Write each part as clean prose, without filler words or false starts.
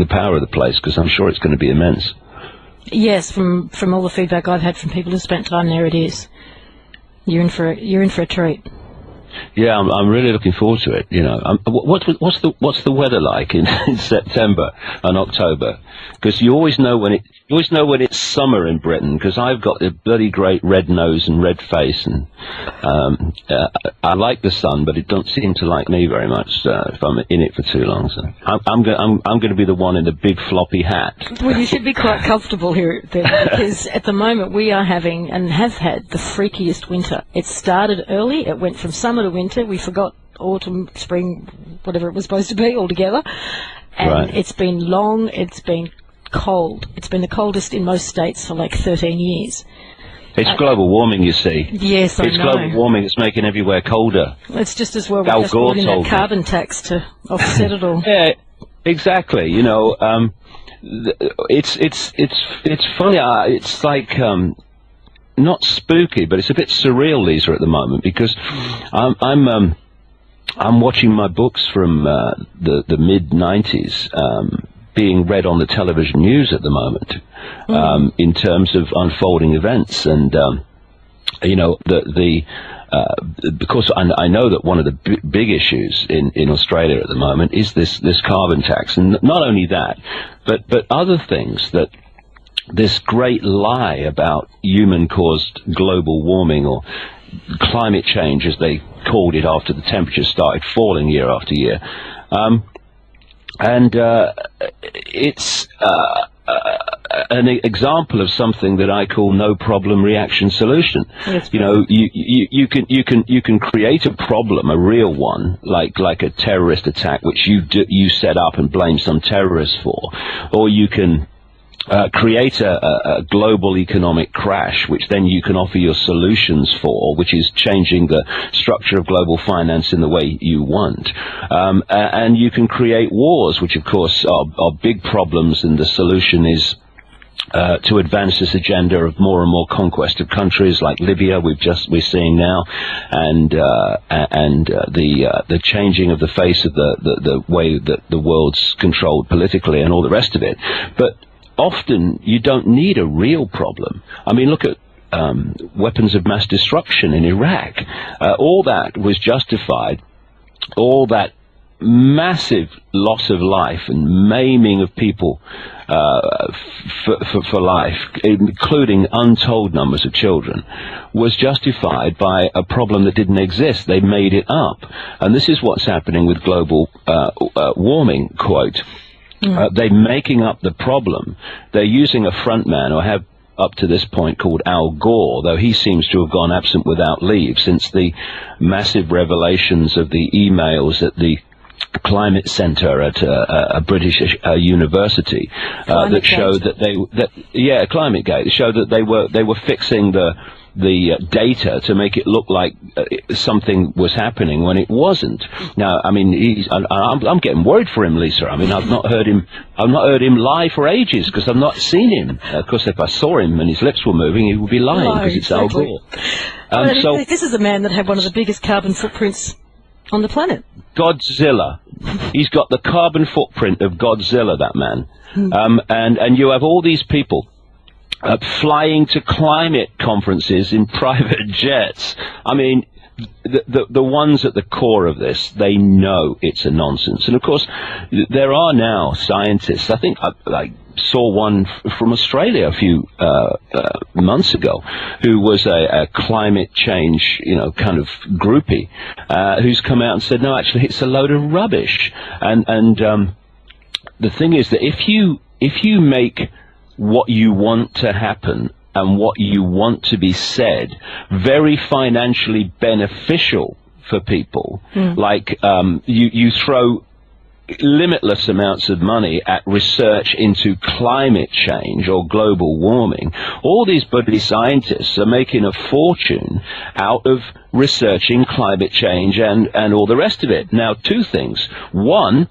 the power of the place, because I'm sure it's going to be immense. Yes, from all the feedback I've had from people who spent time there, it is. You're in for a treat. Yeah, I'm really looking forward to it. You know, what's the weather like in September and October? Because you always know when it's summer in Britain. Because I've got the bloody great red nose and red face, and I like the sun, but it don't seem to like me very much if I'm in it for too long. So I'm going to be the one in the big floppy hat. Well, you should be quite comfortable here then, because at the moment we are having and have had the freakiest winter. It started early. It went from summer to winter. We forgot autumn, spring, whatever it was supposed to be altogether. And right. It's been long. It's been cold. It's been the coldest in most states for like 13 years. It's global warming, you see. Yes, I know. It's global warming. It's making everywhere colder. It's just as well we just brought in that carbon tax to offset it all. Yeah, exactly. You know, it's funny. It's like not spooky, but it's a bit surreal, Lisa, at the moment, because I'm watching my books from the mid-90s being read on the television news at the moment, in terms of unfolding events. And you know, because I know that one of the big issues in Australia at the moment is this carbon tax, and not only that, but other things, that this great lie about human-caused global warming, or climate change as they called it after the temperatures started falling year after year. And it's an example of something that I call no problem reaction solution. Yes, you know, you can create a problem, a real one, like a terrorist attack, which you set up and blame some terrorist for, or you can create a global economic crash, which then you can offer your solutions for, which is changing the structure of global finance in the way you want. And you can create wars, which of course are big problems, and the solution is to advance this agenda of more and more conquest of countries like Libya, we're seeing now, and the changing of the face of the way that the world's controlled politically and all the rest of it. But often you don't need a real problem. I mean, look at weapons of mass destruction in Iraq. All that was justified, all that massive loss of life and maiming of people for life, including untold numbers of children, was justified by a problem that didn't exist. They made it up. And this is what's happening with global warming, quote. They're making up the problem. They're using a frontman, or have up to this point, called Al Gore, though he seems to have gone absent without leave since the massive revelations of the emails at the climate center at a British university that showed that ClimateGate, showed that they were fixing the data to make it look like something was happening when it wasn't. Now, I mean, I'm getting worried for him, Lisa. I mean, I've not heard him lie for ages, because I've not seen him. Of course, if I saw him and his lips were moving, he would be lying, because it's Al Gore. So this is a man that had one of the biggest carbon footprints on the planet. Godzilla. He's got the carbon footprint of Godzilla, that man. And you have all these people flying to climate conferences in private jets. I mean, the ones at the core of this, they know it's a nonsense. And of course, there are now scientists. I think I saw one from Australia a few months ago, who was a climate change, kind of groupie, who's come out and said, no, actually, it's a load of rubbish. And the thing is that if you make what you want to happen and what you want to be said very financially beneficial for people, like you throw limitless amounts of money at research into climate change or global warming, all these bloody scientists are making a fortune out of researching climate change and all the rest of it. Now, two things. One,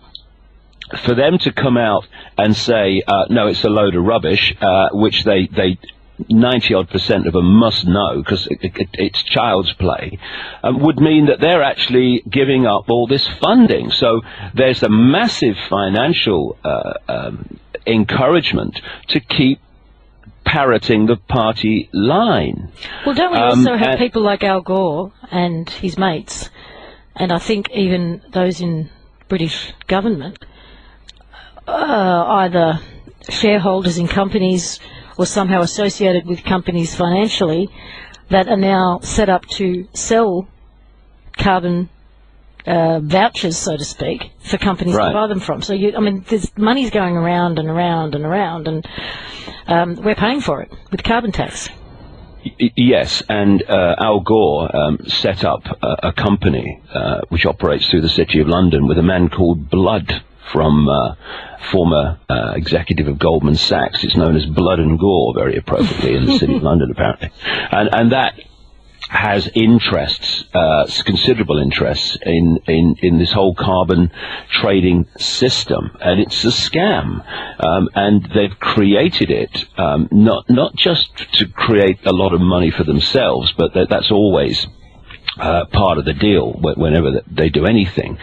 for them to come out and say, no, it's a load of rubbish, which they 90-odd% of them must know, because it's child's play, would mean that they're actually giving up all this funding. So there's a massive financial encouragement to keep parroting the party line. Well, don't we also have people like Al Gore and his mates, and I think even those in British government, either shareholders in companies or somehow associated with companies financially, that are now set up to sell carbon vouchers, so to speak, for companies to buy them from. So, there's money's going around and around and around, and we're paying for it with carbon tax. Yes, and Al Gore set up a company which operates through the City of London with a man called Blood, from former executive of Goldman Sachs. It's known as Blood and Gore, very appropriately, in the City of London, apparently. And that has interests, considerable interests, in this whole carbon trading system. And it's a scam. And they've created it, not just to create a lot of money for themselves, but that's always part of the deal whenever they do anything.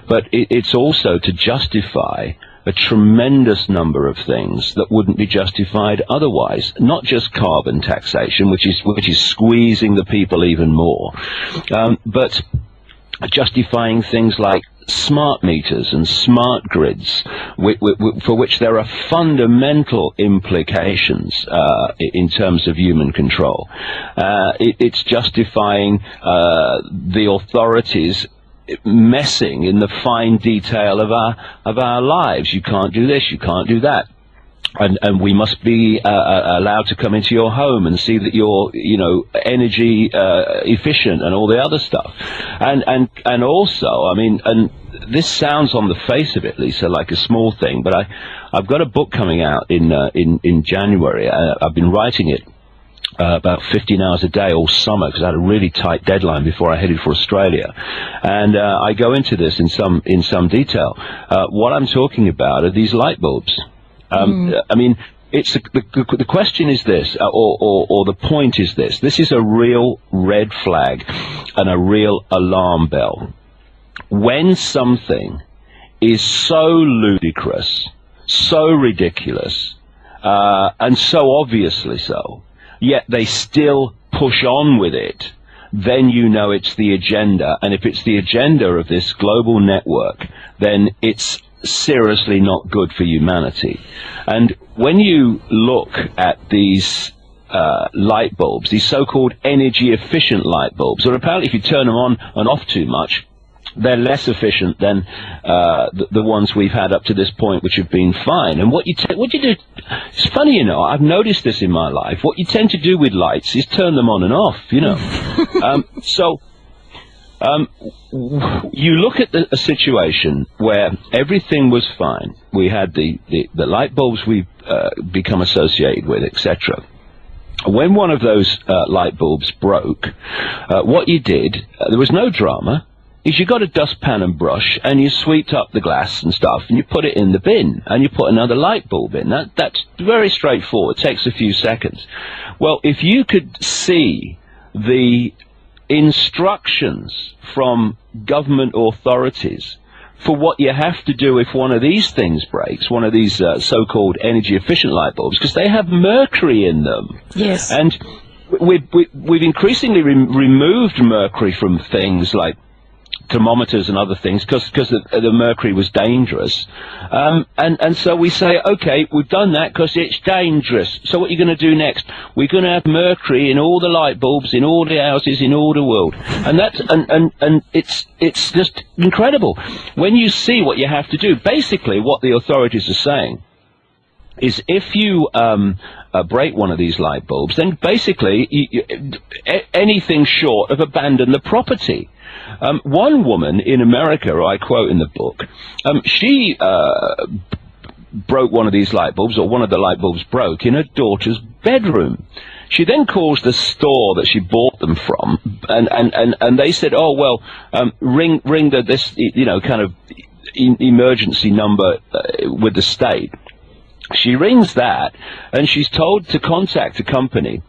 But it's also to justify a tremendous number of things that wouldn't be justified otherwise. Not just carbon taxation, which is squeezing the people even more, but justifying things like smart meters and smart grids, for which there are fundamental implications in terms of human control. It's justifying the authorities messing in the fine detail of our lives. You can't do this, you can't do that. And we must be allowed to come into your home and see that you're, energy efficient and all the other stuff. And also, and this sounds on the face of it, Lisa, like a small thing, but I've got a book coming out in January. I've been writing it about 15 hours a day all summer, because I had a really tight deadline before I headed for Australia. And I go into this in some detail. What I'm talking about are these light bulbs. It's the question is this, or the point is this. This is a real red flag and a real alarm bell. When something is so ludicrous, so ridiculous, and so obviously so, yet they still push on with it, then you know it's the agenda. And if it's the agenda of this global network, then it's seriously not good for humanity. And when you look at these light bulbs, these so-called energy efficient light bulbs, or apparently if you turn them on and off too much, they're less efficient than the ones we've had up to this point, which have been fine. And what you do, it's funny, I've noticed this in my life. What you tend to do with lights is turn them on and off, you look at a situation where everything was fine. We had the light bulbs we've become associated with, etc. When one of those light bulbs broke, what you did, there was no drama, is you got a dustpan and brush and you swept up the glass and stuff and you put it in the bin and you put another light bulb in. That's very straightforward. It takes a few seconds. Well, if you could see the instructions from government authorities for what you have to do if one of these things breaks, one of these so-called energy efficient light bulbs, because they have mercury in them. Yes. And we've increasingly removed mercury from things like thermometers and other things because the mercury was dangerous, and so we say, okay, we've done that because it's dangerous. So what are you going to do next? We're going to have mercury in all the light bulbs, in all the houses, in all the world, and that's and it's just incredible when you see what you have to do. Basically, what the authorities are saying is if you break one of these light bulbs, then basically anything short of abandon the property. One woman in America, I quote in the book, she broke one of these light bulbs, or one of the light bulbs broke in her daughter's bedroom. She then calls the store that she bought them from, and they said, oh, well, ring this kind of emergency number with the state. She rings that, and she's told to contact a company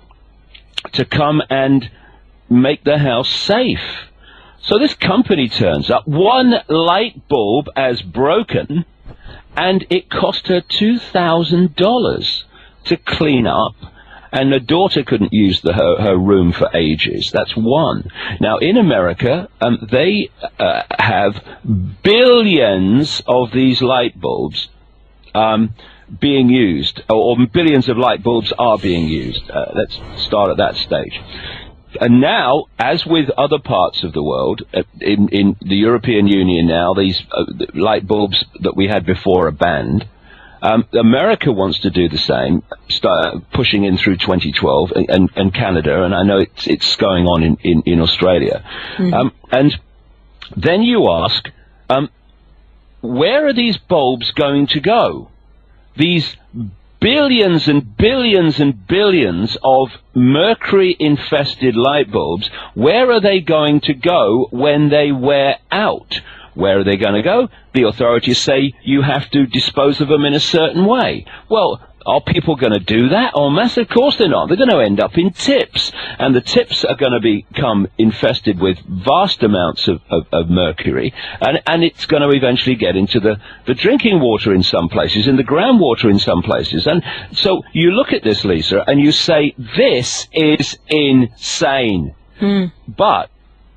to come and make the house safe. So this company turns up, one light bulb has broken, and it cost her $2,000 to clean up, and the daughter couldn't use her room for ages. That's one. Now, in America, they have billions of these light bulbs being used, or billions of light bulbs are being used. Let's start at that stage. And now, as with other parts of the world, in the European Union now, these light bulbs that we had before are banned. America wants to do the same, pushing in through 2012, and Canada, and I know it's going on in Australia. And then you ask, where are these bulbs going to go? These billions and billions and billions of mercury-infested light bulbs, where are they going to go when they wear out? Where are they going to go? The authorities say you have to dispose of them in a certain way. Well, are people going to do that en masse? Of course they're not. They're going to end up in tips, and the tips are going to become infested with vast amounts of mercury, and it's going to eventually get into the drinking water in some places, in the groundwater in some places. And so you look at this, Lisa, and you say, this is insane. But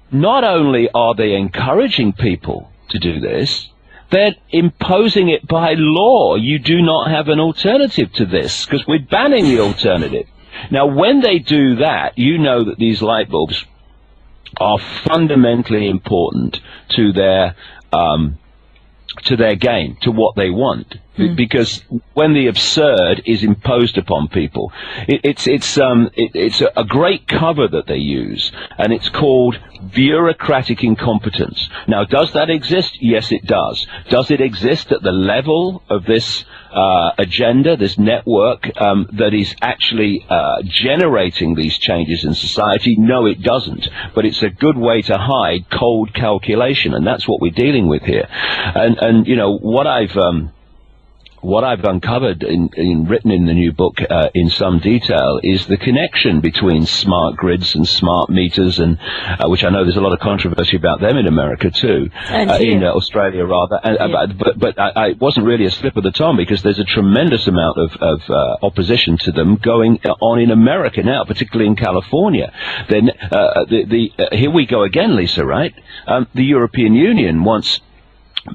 not only are they encouraging people to do this, they're imposing it by law. You do not have an alternative to this, because we're banning the alternative. Now, when they do that, you know that these light bulbs are fundamentally important to their game, to what they want. Because when the absurd is imposed upon people, it's a great cover that they use, and it's called bureaucratic incompetence. Now, does that exist? Yes, it does. Does it exist at the level of this agenda, this network that is actually generating these changes in society? No, it doesn't. But it's a good way to hide cold calculation, and that's what we're dealing with here. And you know, what I've uncovered written in the new book in some detail is the connection between smart grids and smart meters, and which I know there's a lot of controversy about them in America too, in Australia rather. But it wasn't really a slip of the tongue, because there's a tremendous amount of opposition to them going on in America now, particularly in California. Then here we go again, Lisa. Right? The European Union wants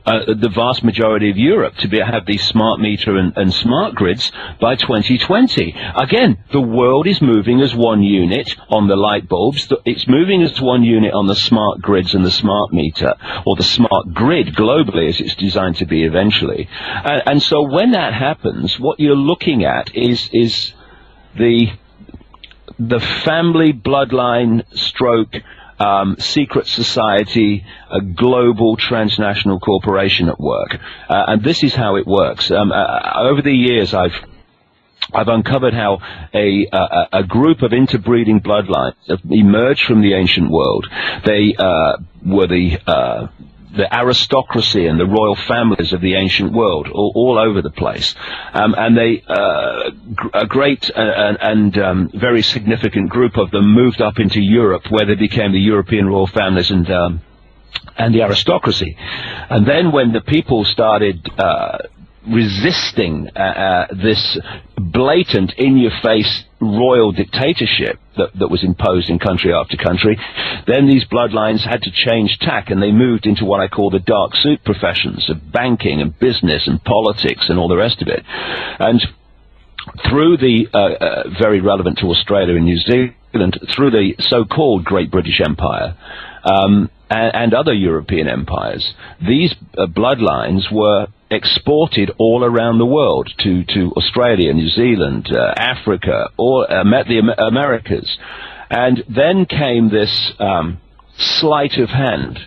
the vast majority of Europe to have these smart meter and smart grids by 2020. Again, the world is moving as one unit on the light bulbs. It's moving as one unit on the smart grids and the smart meter, or the smart grid globally, as it's designed to be eventually. And so when that happens, what you're looking at is the family bloodline stroke secret society, a global transnational corporation at work, and this is how it works. Over the years, I've uncovered how a group of interbreeding bloodlines have emerged from the ancient world. They were the aristocracy and the royal families of the ancient world, all over the place. And they, a great and very significant group of them moved up into Europe, where they became the European royal families and the aristocracy. And then when the people started resisting this blatant, in-your-face royal dictatorship that was imposed in country after country, then these bloodlines had to change tack, and they moved into what I call the dark suit professions of banking and business and politics and all the rest of it. And through the, very relevant to Australia and New Zealand, through the so-called Great British Empire, and other European empires, these bloodlines were exported all around the world to Australia, New Zealand, Africa, the Americas. And then came this sleight of hand,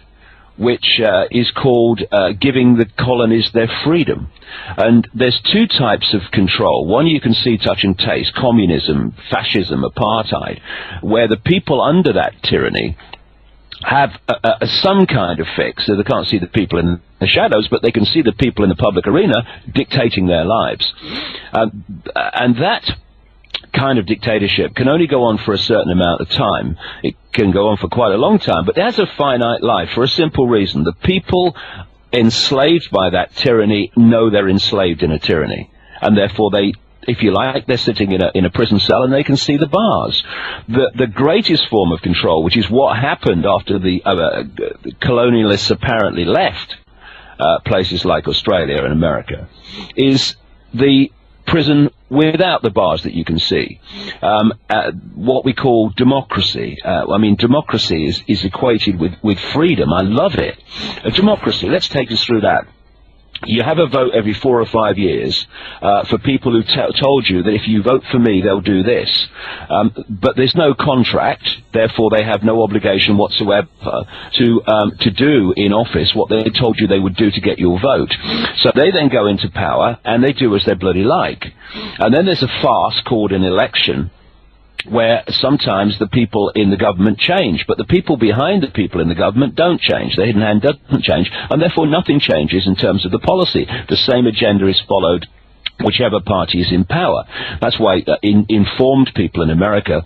which is called giving the colonies their freedom. And there's two types of control. One you can see, touch and taste: communism, fascism, apartheid, where the people under that tyranny have some kind of fix. So they can't see the people in the shadows, but they can see the people in the public arena dictating their lives. And that kind of dictatorship can only go on for a certain amount of time. It can go on for quite a long time, but it has a finite life for a simple reason. The people enslaved by that tyranny know they're enslaved in a tyranny, and therefore they, if you like, they're sitting in a prison cell and they can see the bars. The greatest form of control, which is what happened after the colonialists apparently left places like Australia and America, is the prison without the bars that you can see. What we call democracy. I mean, democracy is equated with freedom. I love it. A democracy, let's take us through that. You have a vote every 4 or 5 years for people who told you that if you vote for me, they'll do this. But there's no contract, therefore they have no obligation whatsoever to do in office what they told you they would do to get your vote. So they then go into power and they do as they bloody like. And then there's a farce called an election, where sometimes the people in the government change, but the people behind the people in the government don't change. The hidden hand doesn't change, and therefore nothing changes in terms of the policy. The same agenda is followed whichever party is in power. That's why informed people in America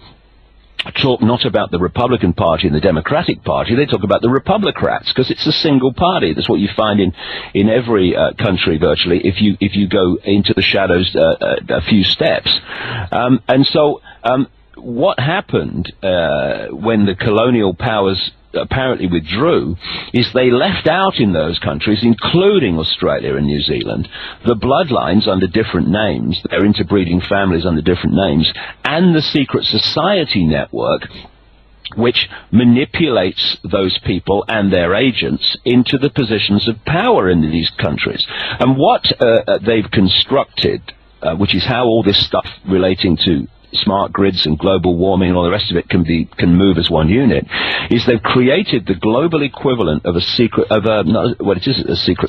talk not about the Republican Party and the Democratic Party, they talk about the Republicrats, because it's a single party. That's what you find in every country virtually if you go into the shadows a few steps. And so what happened when the colonial powers apparently withdrew is they left out in those countries, including Australia and New Zealand, the bloodlines under different names, their interbreeding families under different names, and the secret society network, which manipulates those people and their agents into the positions of power in these countries. And what they've constructed, which is how all this stuff relating to smart grids and global warming and all the rest of it can move as one unit, is they've created the global equivalent of a secret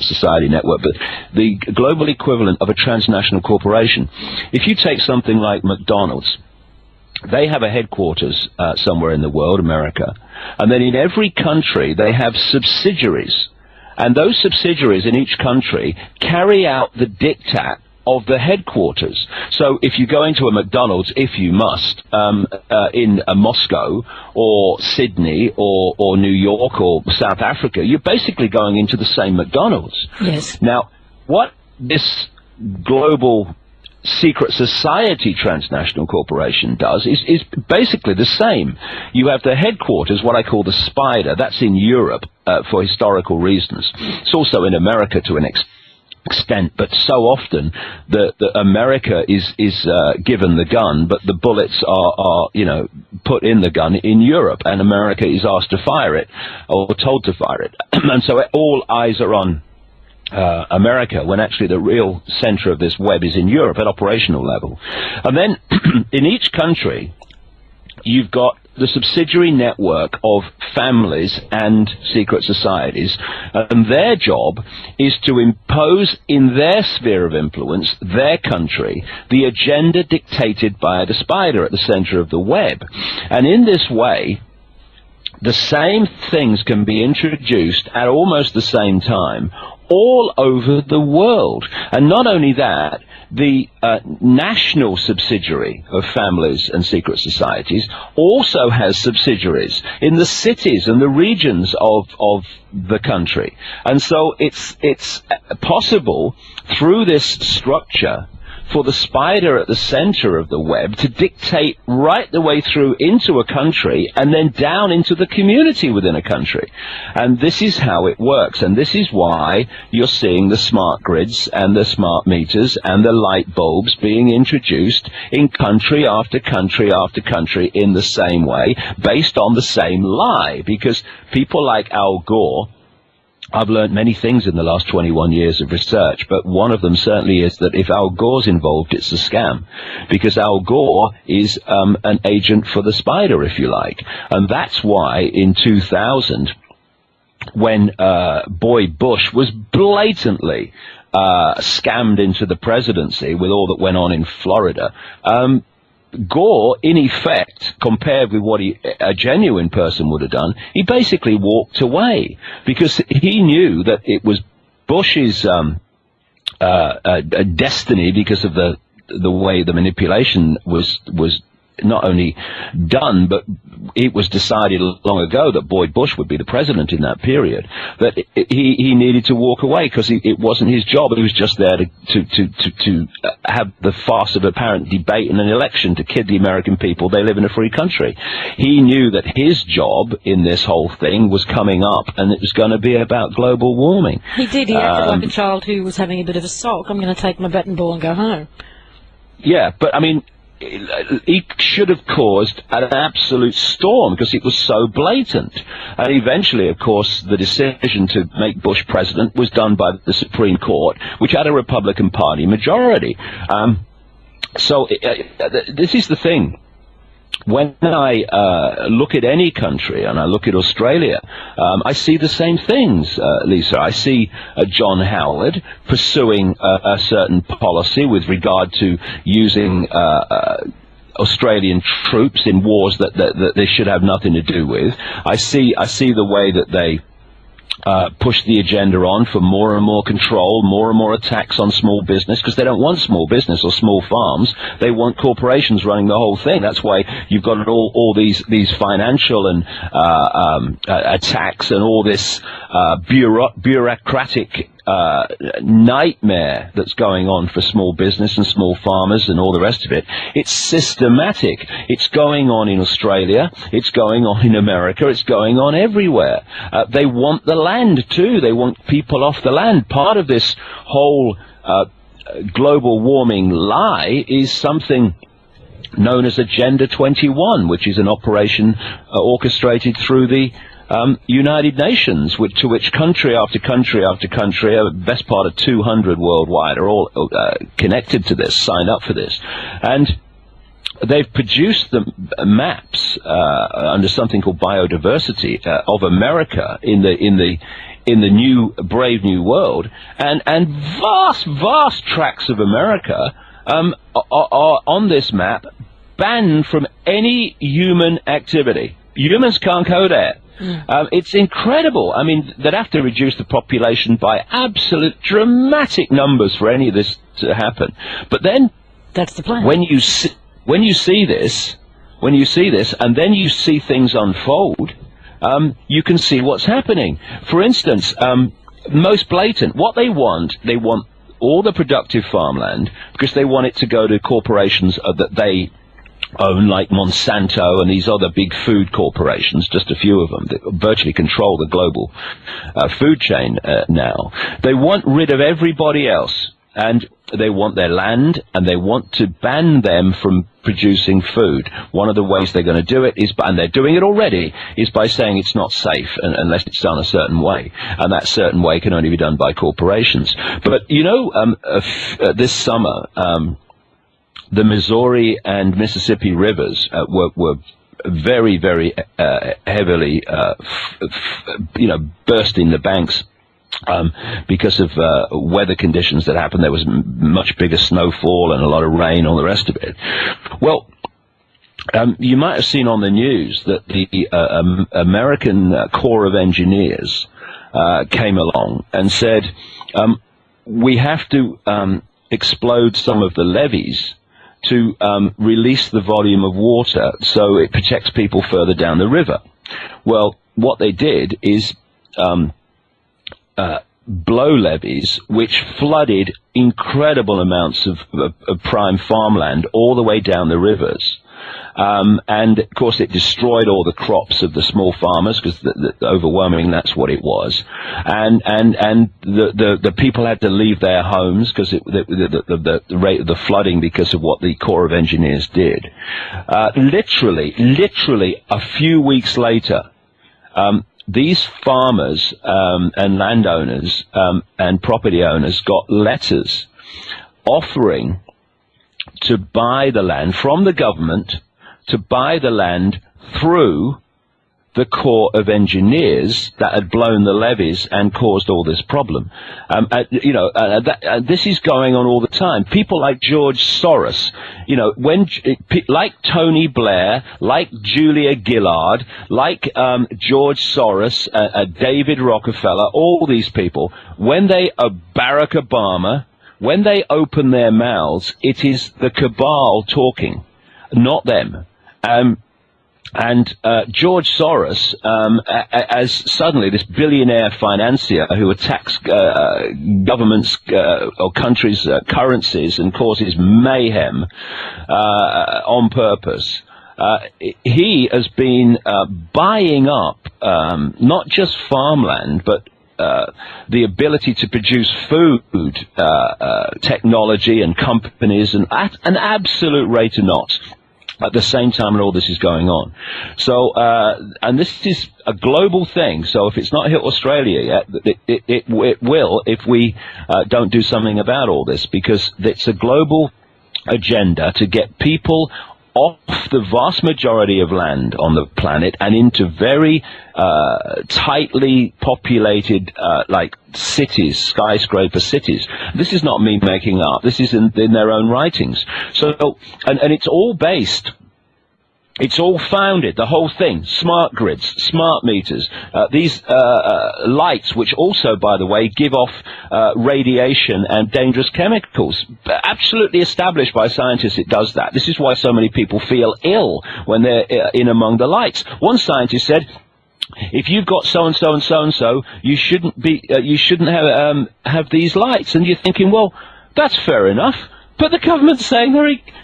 society network, but the global equivalent of a transnational corporation. If you take something like McDonald's, they have a headquarters somewhere in the world, America, and then in every country they have subsidiaries, and those subsidiaries in each country carry out the diktat of the headquarters. So if you go into a McDonald's, if you must, in Moscow or Sydney or New York or South Africa, you're basically going into the same McDonald's. Yes. Now, what this global secret society transnational corporation does is basically the same. You have the headquarters, what I call the Spider. That's in Europe for historical reasons. It's also in America to an extent, but so often the America is given the gun, but the bullets are put in the gun in Europe, and America is asked to fire it or told to fire it. And so all eyes are on America, when actually the real center of this web is in Europe at operational level. And then in each country you've got the subsidiary network of families and secret societies, and their job is to impose in their sphere of influence, their country, the agenda dictated by the spider at the center of the web. And in this way, the same things can be introduced at almost the same time all over the world. And not only that, the national subsidiary of families and secret societies also has subsidiaries in the cities and the regions of the country. And so it's possible through this structure for the spider at the center of the web to dictate right the way through into a country and then down into the community within a country. And this is how it works, and this is why you're seeing the smart grids and the smart meters and the light bulbs being introduced in country after country after country in the same way, based on the same lie. Because people like Al Gore, I've learned many things in the last 21 years of research, but one of them certainly is that if Al Gore's involved, it's a scam, because Al Gore is an agent for the spider, if you like. And that's why in 2000, when Boy Bush was blatantly scammed into the presidency with all that went on in Florida, Gore, in effect, compared with what a genuine person would have done, he basically walked away because he knew that it was Bush's destiny, because of the way the manipulation was not only done, but it was decided long ago that Boyd Bush would be the president in that period, that he needed to walk away because it wasn't his job. He was just there to have the farce of apparent debate in an election, to kid the American people they live in a free country. He knew that his job in this whole thing was coming up, and it was going to be about global warming. He did. He acted like a child who was having a bit of a sulk. I'm going to take my bat and ball and go home. Yeah, but I mean, he should have caused an absolute storm because it was so blatant. And eventually, of course, the decision to make Bush president was done by the Supreme Court, which had a Republican Party majority. So this is the thing. When I look at any country, and I look at Australia, I see the same things, Lisa. I see John Howard pursuing a certain policy with regard to using Australian troops in wars that they should have nothing to do with. I see the way that they push the agenda on for more and more control, more and more attacks on small business, because they don't want small business or small farms. They want corporations running the whole thing. That's why you've got all these financial and attacks and all this bureaucratic nightmare that's going on for small business and small farmers and all the rest of it. It's systematic. It's going on in Australia. It's going on in America. It's going on everywhere. They want the land too. They want people off the land. Part of this whole global warming lie is something known as Agenda 21, which is an operation orchestrated through the United Nations, to which country after country after country, the best part of 200 worldwide, are all connected to this, signed up for this. And they've produced the maps under something called biodiversity of America in the new brave new world, and vast tracts of America are on this map banned from any human activity. Humans can't go there. It's incredible. I mean, they'd have to reduce the population by absolute dramatic numbers for any of this to happen. But then, that's the plan. When you see this, and then you see things unfold, you can see what's happening. For instance, most blatant, what they want all the productive farmland because they want it to go to corporations that they own, like Monsanto and these other big food corporations, just a few of them, that virtually control the global food chain now. They want rid of everybody else, and they want their land, and they want to ban them from producing food. One of the ways they're going to do it is, and they're doing it already, is by saying it's not safe unless it's done a certain way, and that certain way can only be done by corporations. But, you know, this summer, the Missouri and Mississippi rivers were very, very heavily, bursting the banks because of weather conditions that happened. There was much bigger snowfall and a lot of rain, all the rest of it. Well, you might have seen on the news that the American Corps of Engineers came along and said, we have to explode some of the levees to release the volume of water so it protects people further down the river. Well, what they did is blow levees which flooded incredible amounts of prime farmland all the way down the rivers. And of course it destroyed all the crops of the small farmers, because the overwhelming, that's what it was. And the people had to leave their homes because the rate of the flooding because of what the Corps of Engineers did. Literally a few weeks later, these farmers and landowners and property owners got letters offering to buy the land from the government, to buy the land through the Corps of Engineers that had blown the levees and caused all this problem. This is going on all the time. People like George Soros, like Tony Blair, like Julia Gillard, like George Soros, David Rockefeller, all these people, when they are Barack Obama, when they open their mouths, it is the cabal talking, not them. And George Soros, as suddenly this billionaire financier who attacks governments or countries' currencies and causes mayhem on purpose, he has been buying up not just farmland, but the ability to produce food, technology and companies, and at an absolute rate of knots. At the same time, and all this is going on. So, and this is a global thing. So, if it's not hit Australia yet, it will if we don't do something about all this, because it's a global agenda to get people off the vast majority of land on the planet and into very tightly populated, like cities, skyscraper cities. This is not me making up. This is in their own writings. So, and it's all based. It's all founded, the whole thing, smart grids, smart meters, these lights, which also, by the way, give off radiation and dangerous chemicals. Absolutely established by scientists it does that. This is why so many people feel ill when they're in among the lights. One scientist said, if you've got so-and-so and so-and-so, you shouldn't have these lights. And you're thinking, well, that's fair enough. But the government's saying,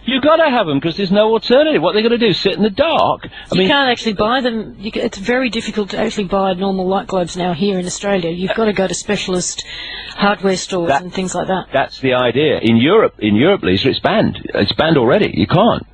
you've got to have them because there's no alternative. What are they going to do, sit in the dark? You can't actually buy them. It's very difficult to actually buy normal light globes now here in Australia. You've got to go to specialist hardware stores and things like that. That's the idea. In Europe, Lisa, it's banned. It's banned already. You can't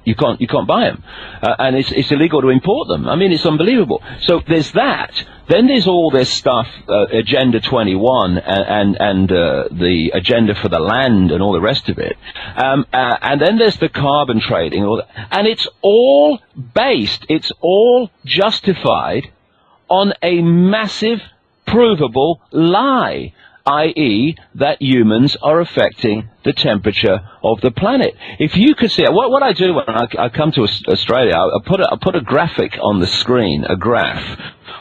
buy them. And it's illegal to import them. I mean, it's unbelievable. So there's that. Then there's all this stuff, Agenda 21 and the agenda for the land and all the rest of it. And then there's the carbon trading. And it's all based, it's all justified on a massive, provable lie, i.e. that humans are affecting the temperature of the planet. If you could see it, what I do when I come to Australia, I put a graphic on the screen, a graph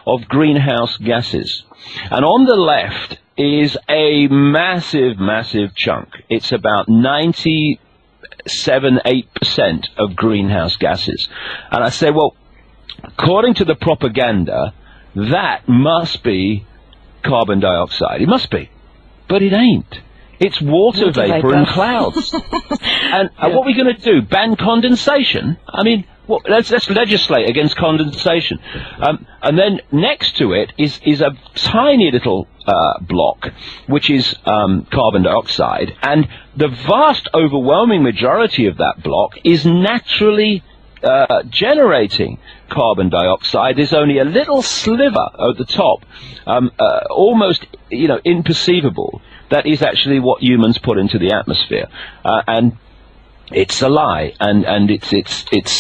of greenhouse gases. And on the left is a massive, massive chunk. It's about 97-8% of greenhouse gases. And I say, well, according to the propaganda, that must be carbon dioxide. It must be. But it ain't. It's water vapor and clouds. And what are we going to do? Ban condensation? I mean, well, let's legislate against condensation. And then next to it is a tiny little block, which is carbon dioxide. And the vast overwhelming majority of that block is naturally generating carbon dioxide. There's only a little sliver at the top, almost, imperceivable. That is actually what humans put into the atmosphere. And it's a lie, and it's.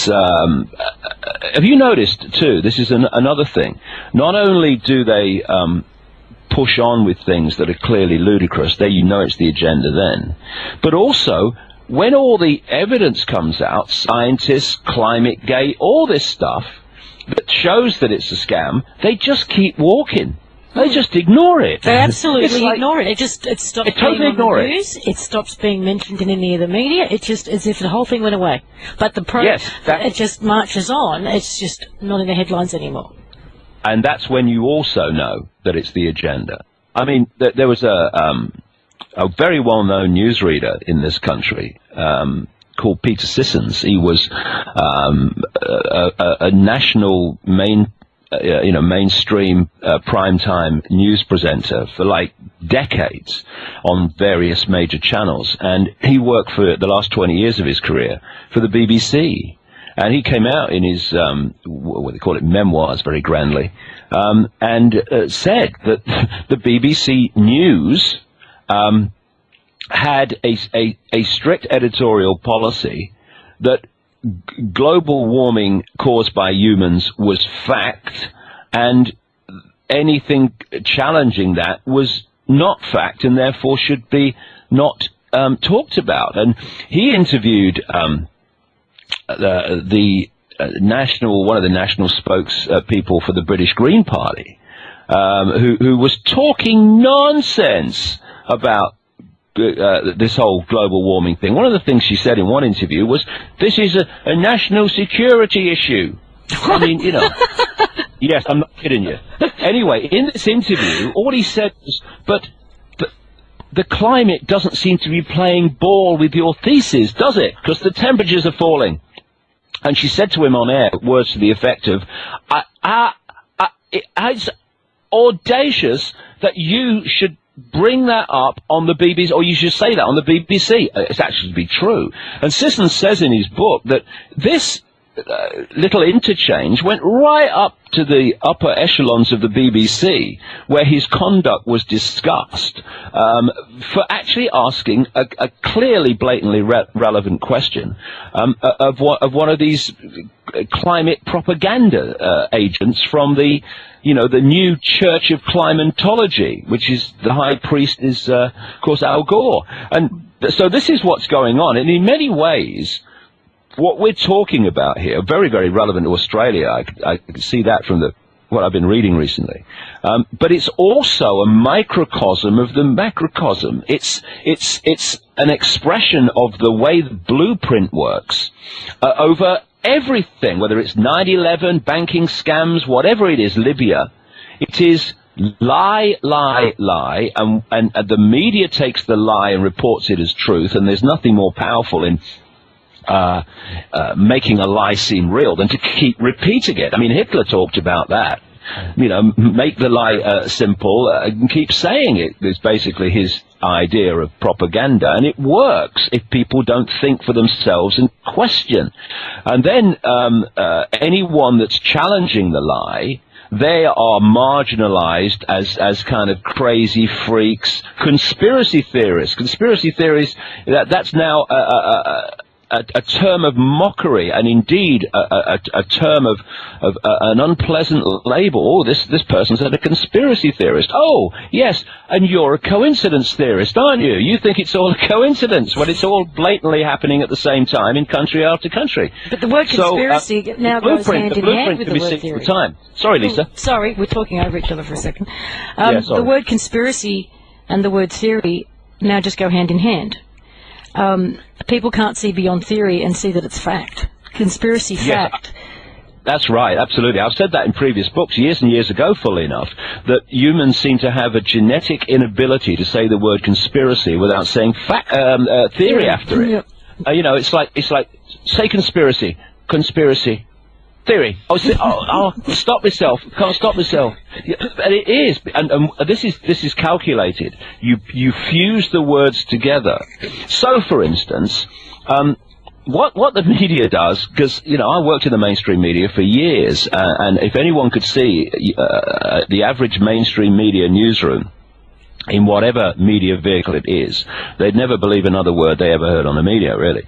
Have you noticed too? This is another thing. Not only do they push on with things that are clearly ludicrous, it's the agenda then, but also when all the evidence comes out, scientists, climate gate, all this stuff that shows that it's a scam, they just keep walking. They just ignore it. They absolutely ignore it. It stops being on the news. It stops being mentioned in any of the media. It's just as if the whole thing went away. But it just marches on. It's just not in the headlines anymore. And that's when you also know that it's the agenda. I mean, there was a very well-known newsreader in this country called Peter Sissons. He was a national mainstream primetime news presenter for like decades on various major channels, and he worked for the last 20 years of his career for the BBC. And he came out in his what they call it, memoirs, very grandly, and said that the BBC News had a strict editorial policy that global warming caused by humans was fact, and anything challenging that was not fact and therefore should be not talked about. And he interviewed the one of the national spokespeople for the British Green Party, who was talking nonsense about this whole global warming thing. One of the things she said in one interview was, "This is a national security issue." I mean, you know. Yes, I'm not kidding you. Anyway, in this interview, all he said was, but the climate doesn't seem to be playing ball with your thesis, does it? Because the temperatures are falling. And she said to him on air words to the effect of, it's audacious that you should bring that up on the BBC, or you should say that on the BBC. It's actually to be true. And Sisson says in his book that this little interchange went right up to the upper echelons of the BBC, where his conduct was discussed for actually asking a clearly, blatantly relevant question of one of these climate propaganda agents from the new Church of Climatology, which is the high priest is, of course, Al Gore. And so this is what's going on, and in many ways, what we're talking about here, very, very relevant to Australia. I can see that from what I've been reading recently. But it's also a microcosm of the macrocosm. It's an expression of the way the blueprint works over everything, whether it's 9/11, banking scams, whatever it is, Libya. It is lie, lie, lie, and the media takes the lie and reports it as truth, and there's nothing more powerful in making a lie seem real than to keep repeating it. I mean, Hitler talked about that. Make the lie simple and keep saying it. It's basically his idea of propaganda, and it works if people don't think for themselves and question. And then anyone that's challenging the lie, they are marginalized as kind of crazy freaks, conspiracy theorists. Conspiracy theories, that's now a term of mockery, and indeed a term of an unpleasant label. Oh, this person's a conspiracy theorist. Oh, yes, and you're a coincidence theorist, aren't you? You think it's all a coincidence when it's all blatantly happening at the same time in country after country. But the word conspiracy now goes hand in hand with the word theory. Sorry, Lisa. Sorry, we're talking over each other for a second. The word conspiracy and the word theory now just go hand in hand. People can't see beyond theory and see that it's fact. Conspiracy fact. That's right, absolutely. I've said that in previous books years and years ago, fully enough, that humans seem to have a genetic inability to say the word conspiracy without saying theory after it. Yep. It's like say conspiracy, theory. Stop myself. Can't stop myself. And it is, and this is calculated. You fuse the words together. So, for instance, what the media does, because I worked in the mainstream media for years, and if anyone could see the average mainstream media newsroom, in whatever media vehicle it is, they'd never believe another word they ever heard on the media, really.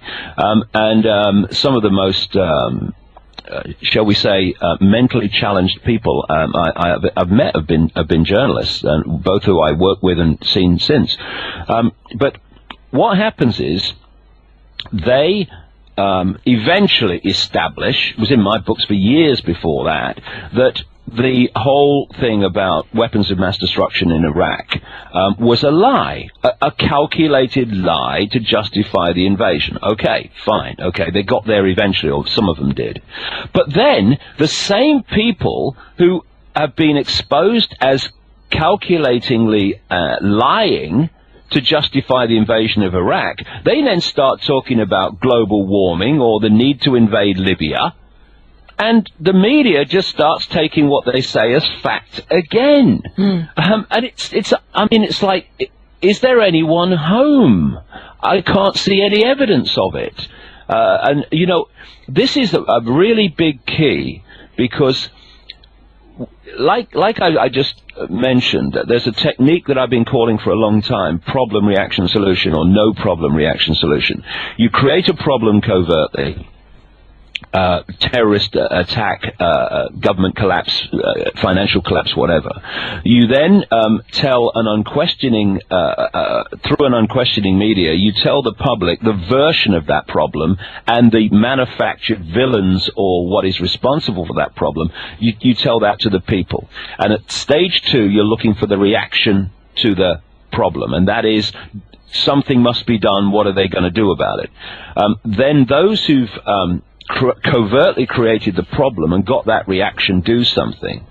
Some of the most shall we say, mentally challenged people I've met have been journalists, and both who I work with and seen since. But what happens is they eventually establish, was in my books for years before that the whole thing about weapons of mass destruction in Iraq was a lie, a calculated lie to justify the invasion. Okay, fine. Okay, they got there eventually, or some of them did. But then the same people who have been exposed as calculatingly lying to justify the invasion of Iraq, they then start talking about global warming or the need to invade Libya. And the media just starts taking what they say as fact again. And it's like, is there anyone home? I can't see any evidence of it. And, this is a really big key, because like I just mentioned, there's a technique that I've been calling for a long time, problem, reaction, solution, or no problem, reaction, solution. You create a problem covertly, terrorist attack, government collapse, financial collapse, whatever. You then tell an unquestioning, through an unquestioning media, you tell the public the version of that problem and the manufactured villains or what is responsible for that problem. You tell that to the people. And at stage 2, you're looking for the reaction to the problem, and that is, something must be done. What are they going to do about it? Then those who've covertly created the problem and got that reaction do something,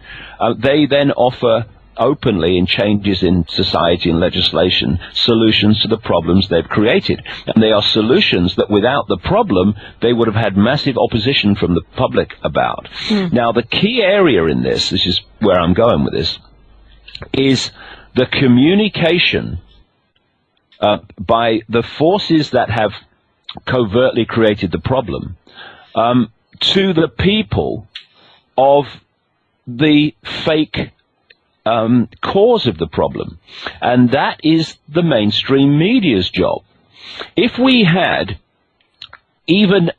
they then offer openly, in changes in society and legislation, solutions to the problems they've created. And they are solutions that without the problem they would have had massive opposition from the public about. Now, the key area in this is where I'm going with this, is the communication by the forces that have covertly created the problem to the people of the fake cause of the problem. And that is the mainstream media's job. If we had even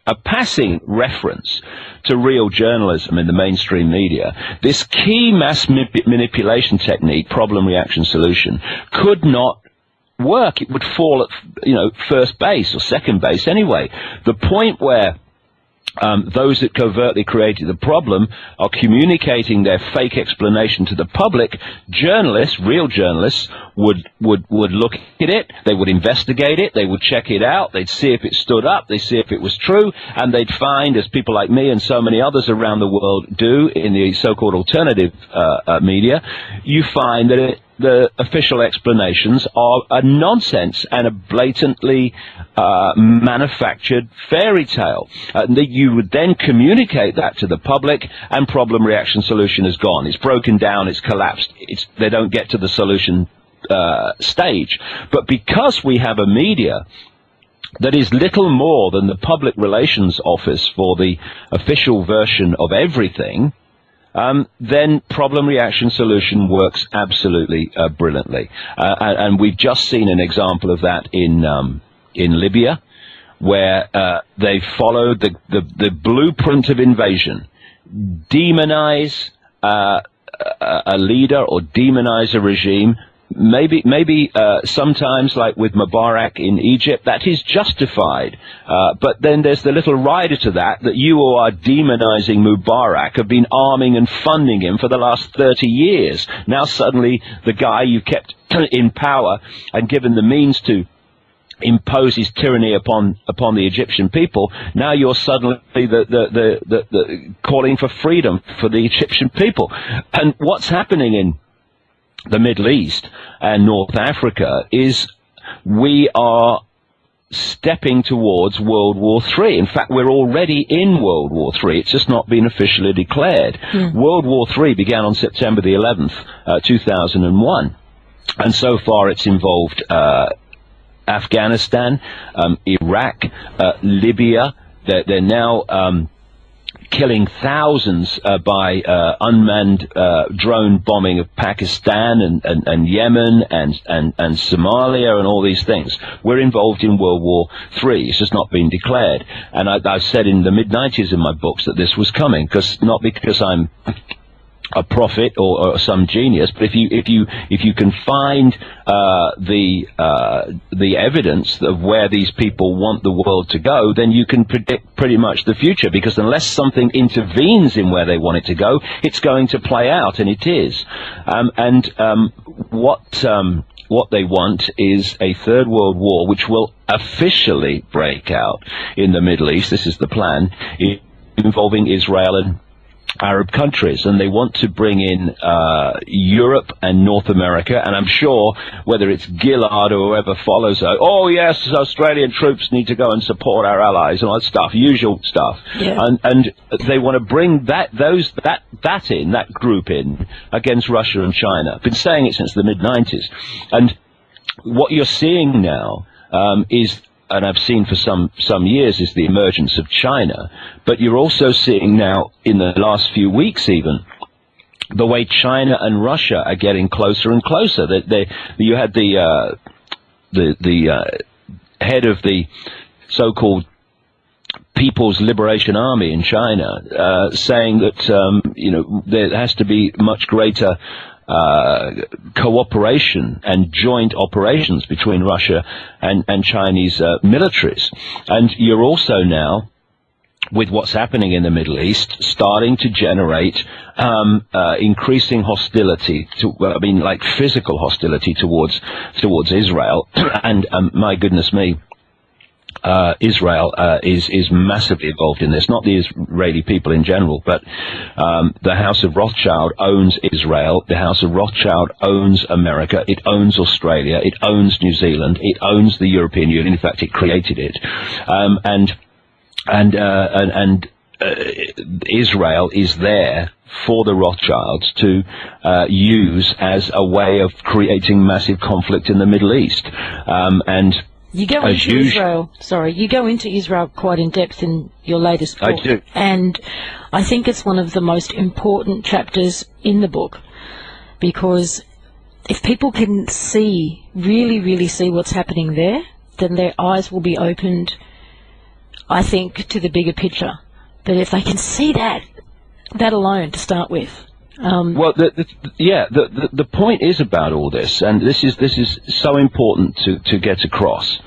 a passing reference to real journalism in the mainstream media, this key mass manipulation technique, problem, reaction, solution, could not work. It would fall at, first base or second base anyway. The point where those that covertly created the problem are communicating their fake explanation to the public, journalists, real journalists, would look at it, they would investigate it, they would check it out, they'd see if it stood up, they'd see if it was true, and they'd find, as people like me and so many others around the world do in the so-called alternative media, you find that the official explanations are a nonsense and a blatantly manufactured fairy tale. That you would then communicate that to the public, and problem, reaction, solution is gone. It's broken down, it's collapsed, they don't get to the solution stage. But because we have a media that is little more than the public relations office for the official version of everything, then problem, reaction, solution works absolutely brilliantly. And we've just seen an example of that in Libya, where they followed the blueprint of invasion. Demonize a leader or demonize a regime. Maybe sometimes, like with Mubarak in Egypt, that is justified. But then there's the little rider to that you who are demonizing Mubarak have been arming and funding him for the last 30 years. Now suddenly the guy you kept in power and given the means to impose his tyranny upon the Egyptian people, now you're suddenly the calling for freedom for the Egyptian people. And what's happening in the Middle East and North Africa is we are stepping towards World War III. In fact, we're already in World War III. It's just not been officially declared. World War III began on September the 11th, 2001. And so far it's involved Afghanistan, Iraq, Libya. They're now killing thousands by unmanned drone bombing of Pakistan and Yemen and Somalia and all these things. We're involved in World War III. It's just not been declared. And I've said in the mid-90s in my books that this was coming, not because I'm a prophet or some genius, but if you can find the evidence of where these people want the world to go, then you can predict pretty much the future, because unless something intervenes in where they want it to go, it's going to play out, and it is. What they want is a third world war, which will officially break out in the Middle East. This is the plan, involving Israel and Arab countries, and they want to bring in Europe and North America, and I'm sure whether it's Gillard or whoever follows her, oh yes, Australian troops need to go and support our allies and all that stuff, usual stuff. Yeah. And they want to bring that group in against Russia and China. I've been saying it since the mid-90s, and what you're seeing now is, and I've seen for some years, is the emergence of China. But you're also seeing now, in the last few weeks even, the way China and Russia are getting closer and closer. You had the head of the so-called People's Liberation Army in China, saying that there has to be much greater cooperation and joint operations between Russia and Chinese militaries. And you're also now, with what's happening in the Middle East, starting to generate increasing hostility, like physical hostility towards Israel. And my goodness me, Israel is massively involved in this. Not the Israeli people in general, but the House of Rothschild owns Israel. The House of Rothschild owns America. It owns Australia. It owns New Zealand. It owns the European Union. In fact, it created it. And Israel is there for the Rothschilds to use as a way of creating massive conflict in the Middle East. And you go into Israel. Sorry, you go into Israel quite in depth in your latest book. I do, and I think it's one of the most important chapters in the book, because if people can really see what's happening there, then their eyes will be opened, I think, to the bigger picture. But if they can see that alone to start with. Well, the point is about all this, and this is so important to get across.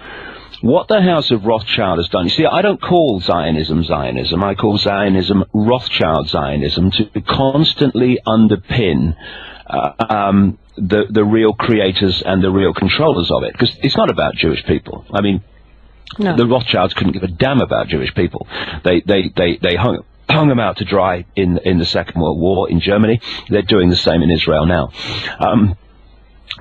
What the House of Rothschild has done, you see, I don't call Zionism, I call Zionism Rothschild Zionism, to constantly underpin the real creators and the real controllers of it, because it's not about Jewish people. I mean, no. The Rothschilds couldn't give a damn about Jewish people. They hung them out to dry in the Second World War in Germany. They're doing the same in Israel now.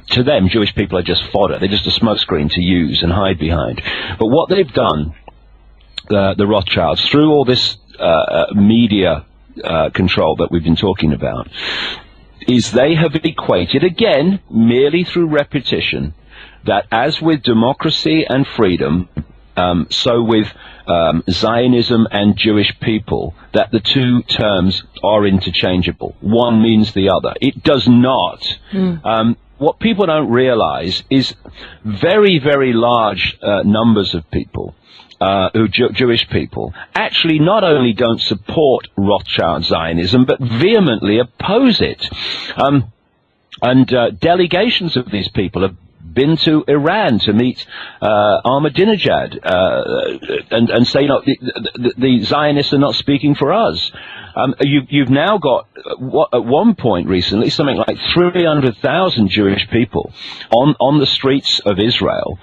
To them, Jewish people are just fodder. They're just a smokescreen to use and hide behind. But what they've done, the Rothschilds, through all this media control that we've been talking about, is they have equated, again, merely through repetition, that as with democracy and freedom, so with Zionism and Jewish people, that the two terms are interchangeable. One means the other. It does not. What people don't realize is very, very large numbers of people, Jewish people, actually not only don't support Rothschild Zionism, but vehemently oppose it. And delegations of these people have been to Iran to meet Ahmadinejad and say, the Zionists are not speaking for us. You've now got, at one point recently, something like 300,000 Jewish people on the streets of Israel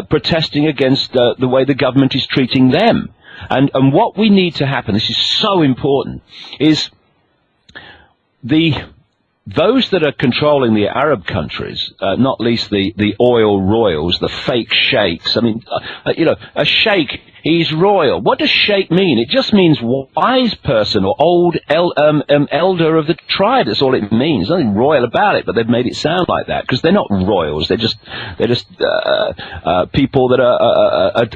protesting against the way the government is treating them. And what we need to happen, this is so important, is those that are controlling the Arab countries, not least the oil royals, the fake sheikhs. I mean, a sheikh, he's royal. What does sheikh mean? It just means wise person or old elder of the tribe. That's all it means. There's nothing royal about it, but they've made it sound like that because they're not royals. They're just people that are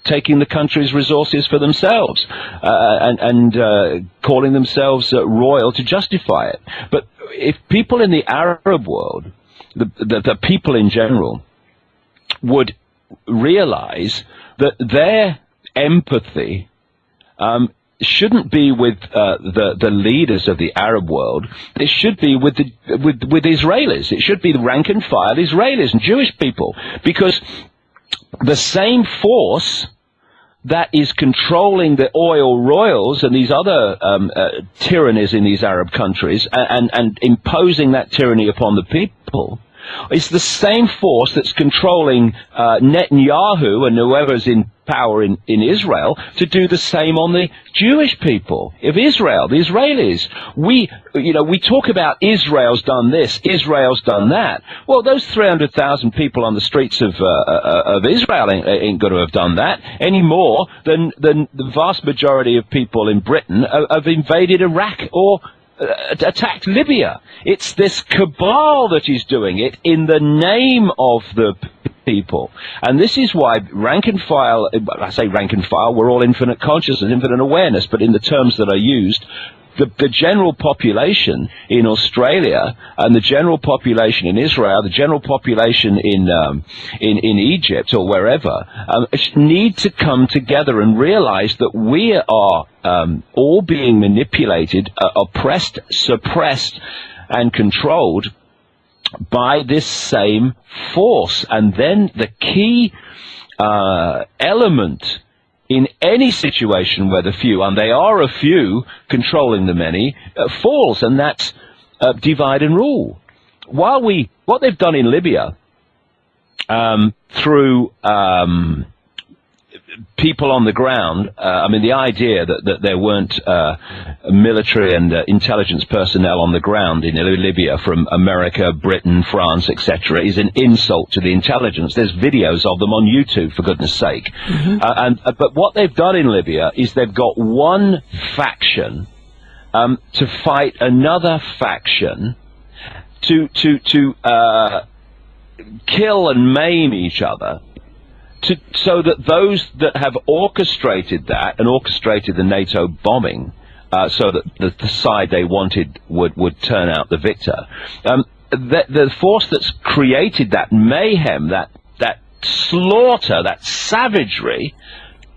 taking the country's resources for themselves and calling themselves royal to justify it. But if people in the Arab world, the people in general, would realize that their empathy shouldn't be with the leaders of the Arab world, it should be with Israelis. It should be the rank and file Israelis and Jewish people, because the same force that is controlling the oil royals and these other tyrannies in these Arab countries and imposing that tyranny upon the people is the same force that's controlling Netanyahu and whoever's in power in Israel to do the same on the Jewish people of Israel, the Israelis. We talk about Israel's done this, Israel's done that. Well, those 300,000 people on the streets of Israel ain't going to have done that any more than the vast majority of people in Britain have invaded Iraq or attacked Libya. It's this cabal that is doing it in the name of the people. And this is why rank and file, I say rank and file, we're all infinite consciousness, infinite awareness, but in the terms that are used, the general population in Australia and the general population in Israel, the general population in Egypt or wherever, need to come together and realize that we are all being manipulated, oppressed, suppressed, and controlled by this same force. And then the key element in any situation where the few, and they are a few controlling the many, falls, and that's divide and rule. What they've done in Libya through people on the ground, I mean, the idea that there weren't military and intelligence personnel on the ground in Libya from America, Britain, France, etc., is an insult to the intelligence. There's videos of them on YouTube, for goodness sake. But what they've done in Libya is they've got one faction to fight another faction to kill and maim each other, so that those that have orchestrated that and orchestrated the NATO bombing, so that the side they wanted would turn out the victor, the force that's created that mayhem, that slaughter, that savagery,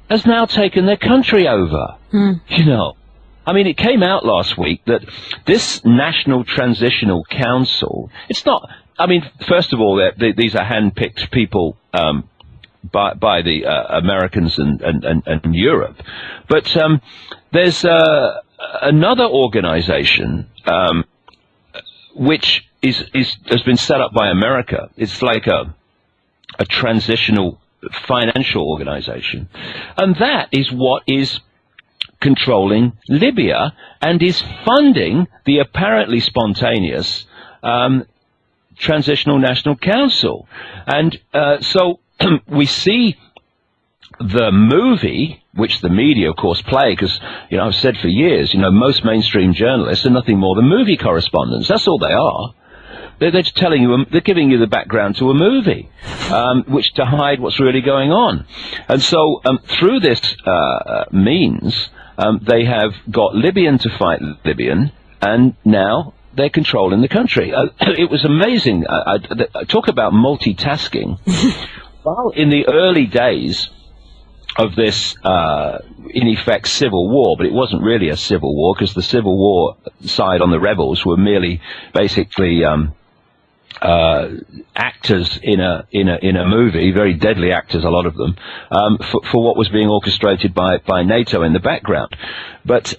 has now taken their country over. You know, I mean, it came out last week that this National Transitional Council, it's not, I mean, first of all, these are hand-picked people by the Americans and Europe. But there's another organization which has been set up by America. It's like a transitional financial organization. And that is what is controlling Libya and is funding the apparently spontaneous Transitional National Council. And so we see the movie, which the media, of course, play, because, you know, I've said for years, you know, most mainstream journalists are nothing more than movie correspondents. That's all they are. They're just telling you, they're giving you the background to a movie, which to hide what's really going on. And so through this means, they have got Libyan to fight Libyan, and now they're controlling the country. It was amazing. I talk about multitasking. Well, in the early days of this, in effect, civil war, but it wasn't really a civil war, because the civil war side on the rebels were merely basically actors in a movie, very deadly actors, a lot of them, for what was being orchestrated by NATO in the background. But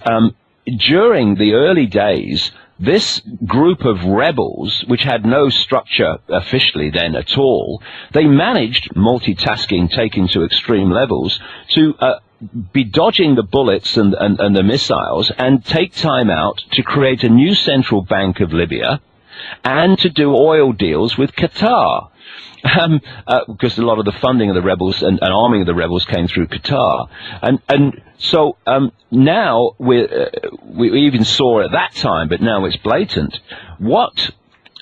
during the early days, this group of rebels, which had no structure officially then at all, they managed, multitasking taken to extreme levels, to be dodging the bullets and the missiles and take time out to create a new central bank of Libya and to do oil deals with Qatar. Because a lot of the funding of the rebels and arming of the rebels came through Qatar. And so now we even saw at that time, but now it's blatant, what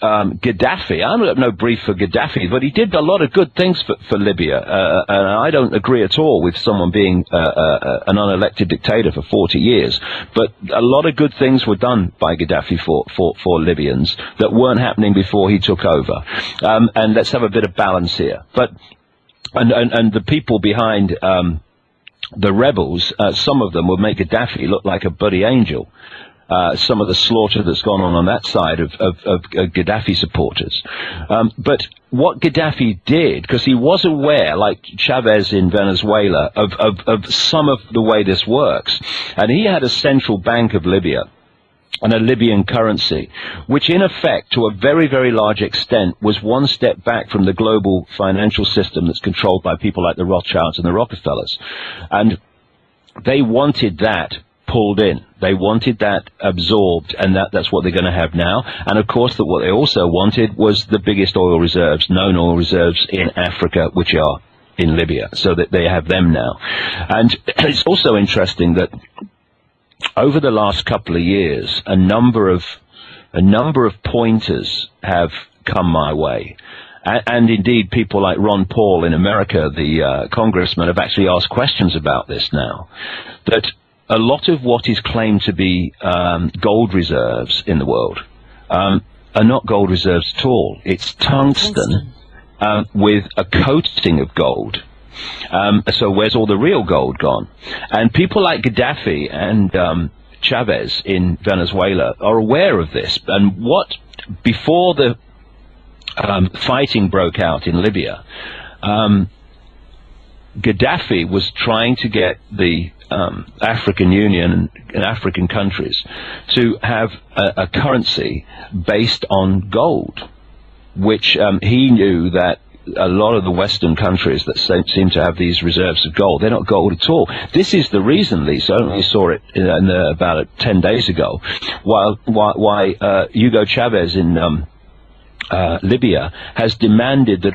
Gaddafi, I don't have no brief for Gaddafi, but he did a lot of good things for Libya, and I don't agree at all with someone being an unelected dictator for 40 years, but a lot of good things were done by Gaddafi for Libyans that weren't happening before he took over. And let's have a bit of balance here. But and the people behind the rebels, some of them would make Gaddafi look like a buddy angel. Some of the slaughter that's gone on that side of Gaddafi supporters. But what Gaddafi did, because he was aware, like Chavez in Venezuela, of some of the way this works, and he had a central bank of Libya and a Libyan currency, which in effect, to a very, very large extent, was one step back from the global financial system that's controlled by people like the Rothschilds and the Rockefellers. And they wanted that pulled in. They wanted that absorbed, and that's what they're going to have now. And of course, what they also wanted was the biggest oil reserves, known oil reserves in Africa, which are in Libya, so that they have them now. And it's also interesting that over the last couple of years, a number of pointers have come my way. and indeed people like Ron Paul in America, the congressman, have actually asked questions about this now, that a lot of what is claimed to be gold reserves in the world are not gold reserves at all. It's tungsten with a coating of gold. So where's all the real gold gone? And people like Gaddafi and Chavez in Venezuela are aware of this. And before the fighting broke out in Libya, Gaddafi was trying to get the African Union and African countries to have a currency based on gold, which he knew that a lot of the Western countries that seem to have these reserves of gold, they're not gold at all. This is the reason, Lisa, I only saw it about 10 days ago, why Hugo Chavez in Libya has demanded that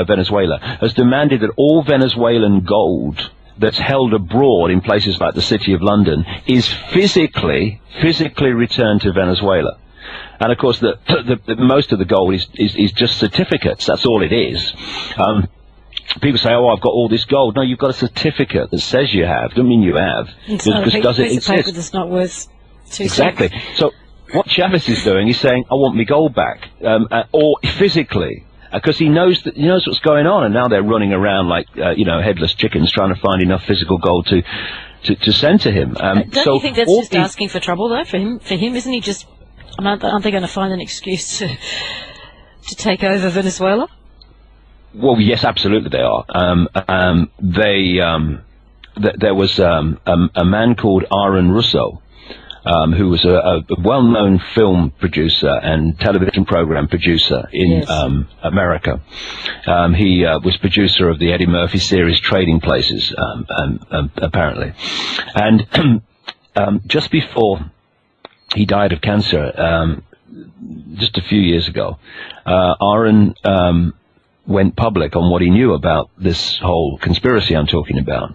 Venezuela, has demanded that all Venezuelan gold that's held abroad in places like the City of London is physically returned to Venezuela. And of course, the most of the gold is just certificates. That's all it is. People say, "Oh, I've got all this gold." No, you've got a certificate that says you have. Doesn't mean you have. It's not a piece of paper that's not worth two exactly. cents. So what Chavez is doing is saying, "I want my gold back," or physically. Because he knows what's going on, and now they're running around like headless chickens, trying to find enough physical gold to send to him. Don't you think that's just asking for trouble, though, for him? Isn't he just? Aren't they going to find an excuse to take over Venezuela? Well, yes, absolutely they are. There was a man called Aaron Russo, who was a well-known film producer and television program producer in America. He was producer of the Eddie Murphy series Trading Places, apparently. And just before he died of cancer, just a few years ago, Aaron went public on what he knew about this whole conspiracy I'm talking about,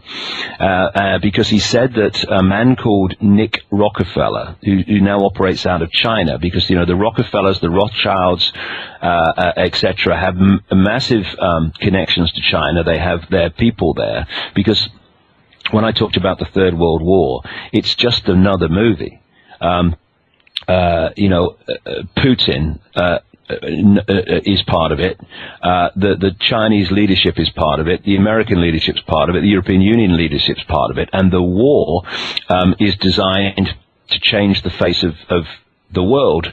because he said that a man called Nick Rockefeller, who now operates out of China, because the Rockefellers, the Rothschilds, etc., have massive connections to China. They have their people there, because when I talked about the Third World War, it's just another movie. Putin is part of it. The Chinese leadership is part of it. The American leadership's part of it. The European Union leadership's part of it. And the war is designed to change the face of the world,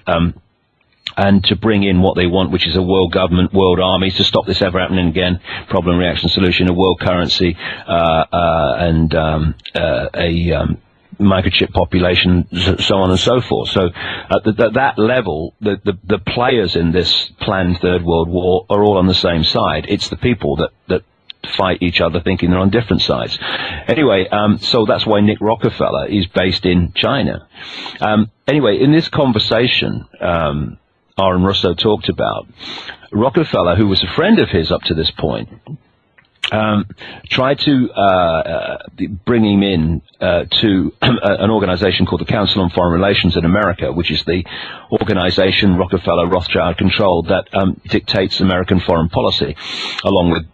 and to bring in what they want, which is a world government, world army, to stop this ever happening again, problem, reaction, solution, a world currency, and a microchip population, so on and so forth. So at that level, the players in this planned Third World War are all on the same side. It's the people that fight each other thinking they're on different sides. Anyway, so that's why Nick Rockefeller is based in China. Anyway, in this conversation Aaron Russo talked about, Rockefeller, who was a friend of his up to this point, tried to bring him in to an organization called the Council on Foreign Relations in America, which is the organization Rockefeller Rothschild controlled that dictates American foreign policy, along with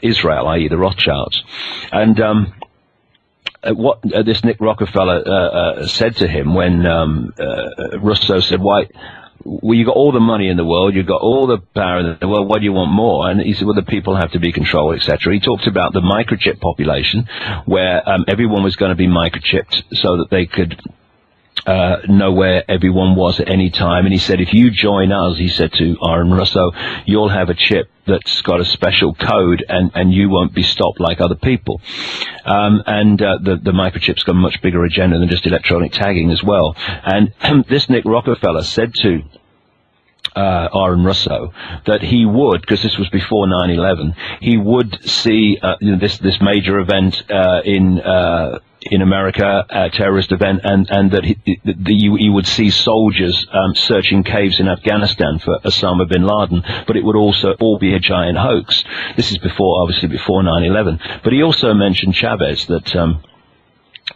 Israel, i.e. the Rothschilds. And what this Nick Rockefeller said to him when Russo said, "Why? Well, you got all the money in the world, you've got all the power in the world, what do you want more?" And he said, well, the people have to be controlled, etc. He talked about the microchip population, where everyone was going to be microchipped so that they could know where everyone was at any time. And he said, if you join us, he said to Aaron Russo, you'll have a chip that's got a special code, and you won't be stopped like other people. The microchip's got a much bigger agenda than just electronic tagging as well. And this Nick Rockefeller said to Aaron Russo that he would, because this was before 9/11, he would see this major event in America, a terrorist event, and that he would see soldiers searching caves in Afghanistan for Osama bin Laden, but it would also all be a giant hoax. This is obviously before 9/11. But he also mentioned Chavez, that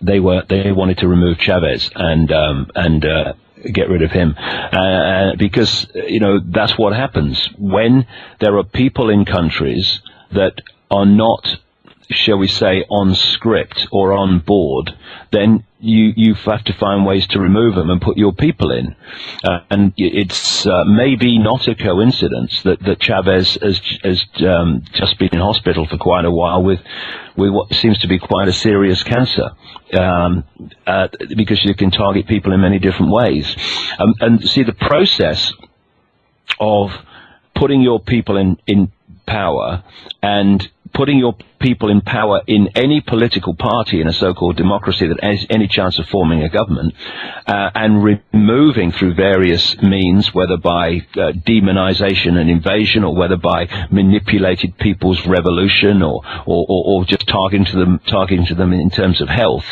they wanted to remove Chavez, and get rid of him, because that's what happens when there are people in countries that are not, shall we say, on script or on board. Then you have to find ways to remove them and put your people in. And it's maybe not a coincidence that Chavez has just been in hospital for quite a while with what seems to be quite a serious cancer, because you can target people in many different ways. And see, the process of putting your people in power and putting your people in power in any political party in a so-called democracy that has any chance of forming a government, and removing through various means, whether by demonization and invasion, or whether by manipulated people's revolution, or just targeting them in terms of health.